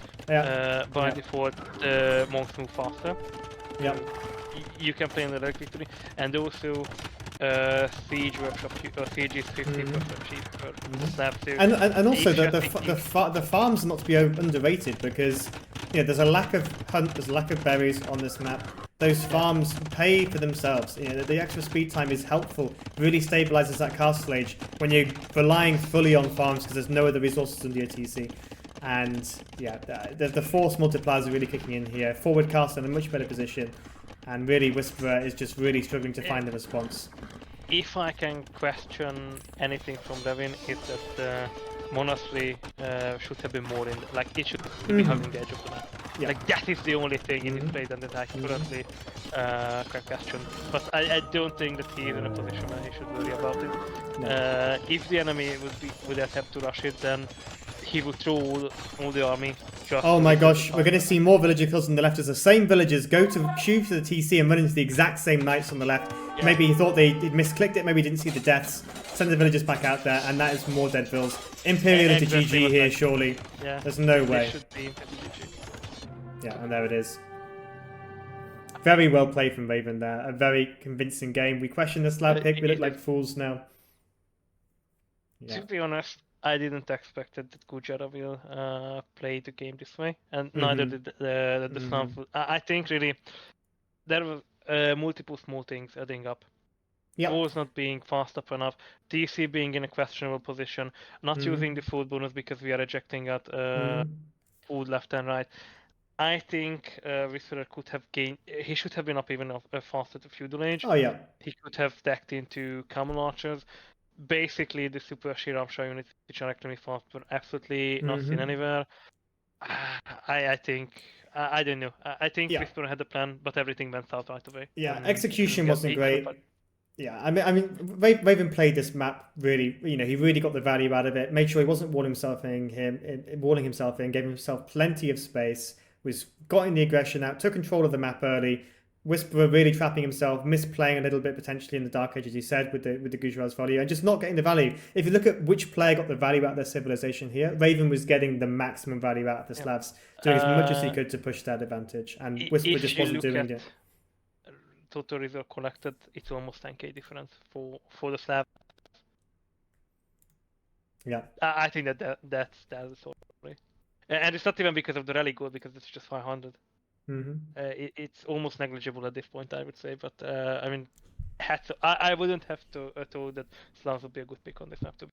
By default, monks move faster.
Yeah.
You can play in the relic victory, and also siege workshop siege is 50% cheaper. Slav too.
And also the farms are not to be underrated because there's a lack of hunt, there's a lack of berries on this map. Those farms pay for themselves. The extra speed time is helpful. Really stabilizes that castle age when you're relying fully on farms because there's no other resources under your TC. And yeah, the force multipliers are really kicking in here. Forward castle in a much better position, and really Whisperer is just really struggling to find the response.
If I can question anything from xRavyn, is that monastery should have been more in, like it should be hugging the edge of the map.
Yeah.
Like that is the only thing in his play that I currently can question. But I don't think that he is in a position where he should worry about it.
No.
If the enemy would attempt to rush it, then he would throw all the army.
Oh my gosh, we're going to see more villager kills on the left as the same villagers go to shoot to the TC and run into the exact same knights on the left. Yeah. Maybe he thought they misclicked it, maybe he didn't see the deaths. Send the villagers back out there, and that is more dead vills. Imperial into GG here, surely.
Yeah.
There's no way.
Should be GG.
Yeah, and there it is. Very well played from xRavyn there. A very convincing game. We question the Slav pick, we look like fools now.
Yeah. To be honest, I didn't expect that Gujarat will play the game this way, and neither did the Slav. I think really there were multiple small things adding up.
Yep.
Walls not being fast up enough, DC being in a questionable position, not using the food bonus because we are ejecting at food left and right. I think Whisperer could have gained. He should have been up even faster to feudal age.
Oh yeah.
He could have decked into camel archers. Basically, the super Shiramsha units, which are actually fast, were absolutely not seen anywhere. I think I don't know. I think Whisperer had a plan, but everything went south right away.
Yeah, execution wasn't great. Yeah, I mean, xRavyn played this map really. He really got the value out of it. Made sure he wasn't walling himself in, gave himself plenty of space. Was got the aggression out, took control of the map early. Whisperer really trapping himself, misplaying a little bit potentially in the Dark Age, as you said, with the Gujarat's value, and just not getting the value. If you look at which player got the value out of their civilization here, xRavyn was getting the maximum value out of the Slavs, doing as much as he could to push that advantage, and Whisperer just wasn't doing it.
Total reserve collected, it's almost 10k difference for the Slav.
Yeah,
I think that's the story, and it's not even because of the rally goal, because it's just 500. It's almost negligible at this point, I would say. But I mean, I wouldn't have thought that Slavs would be a good pick on this map, to be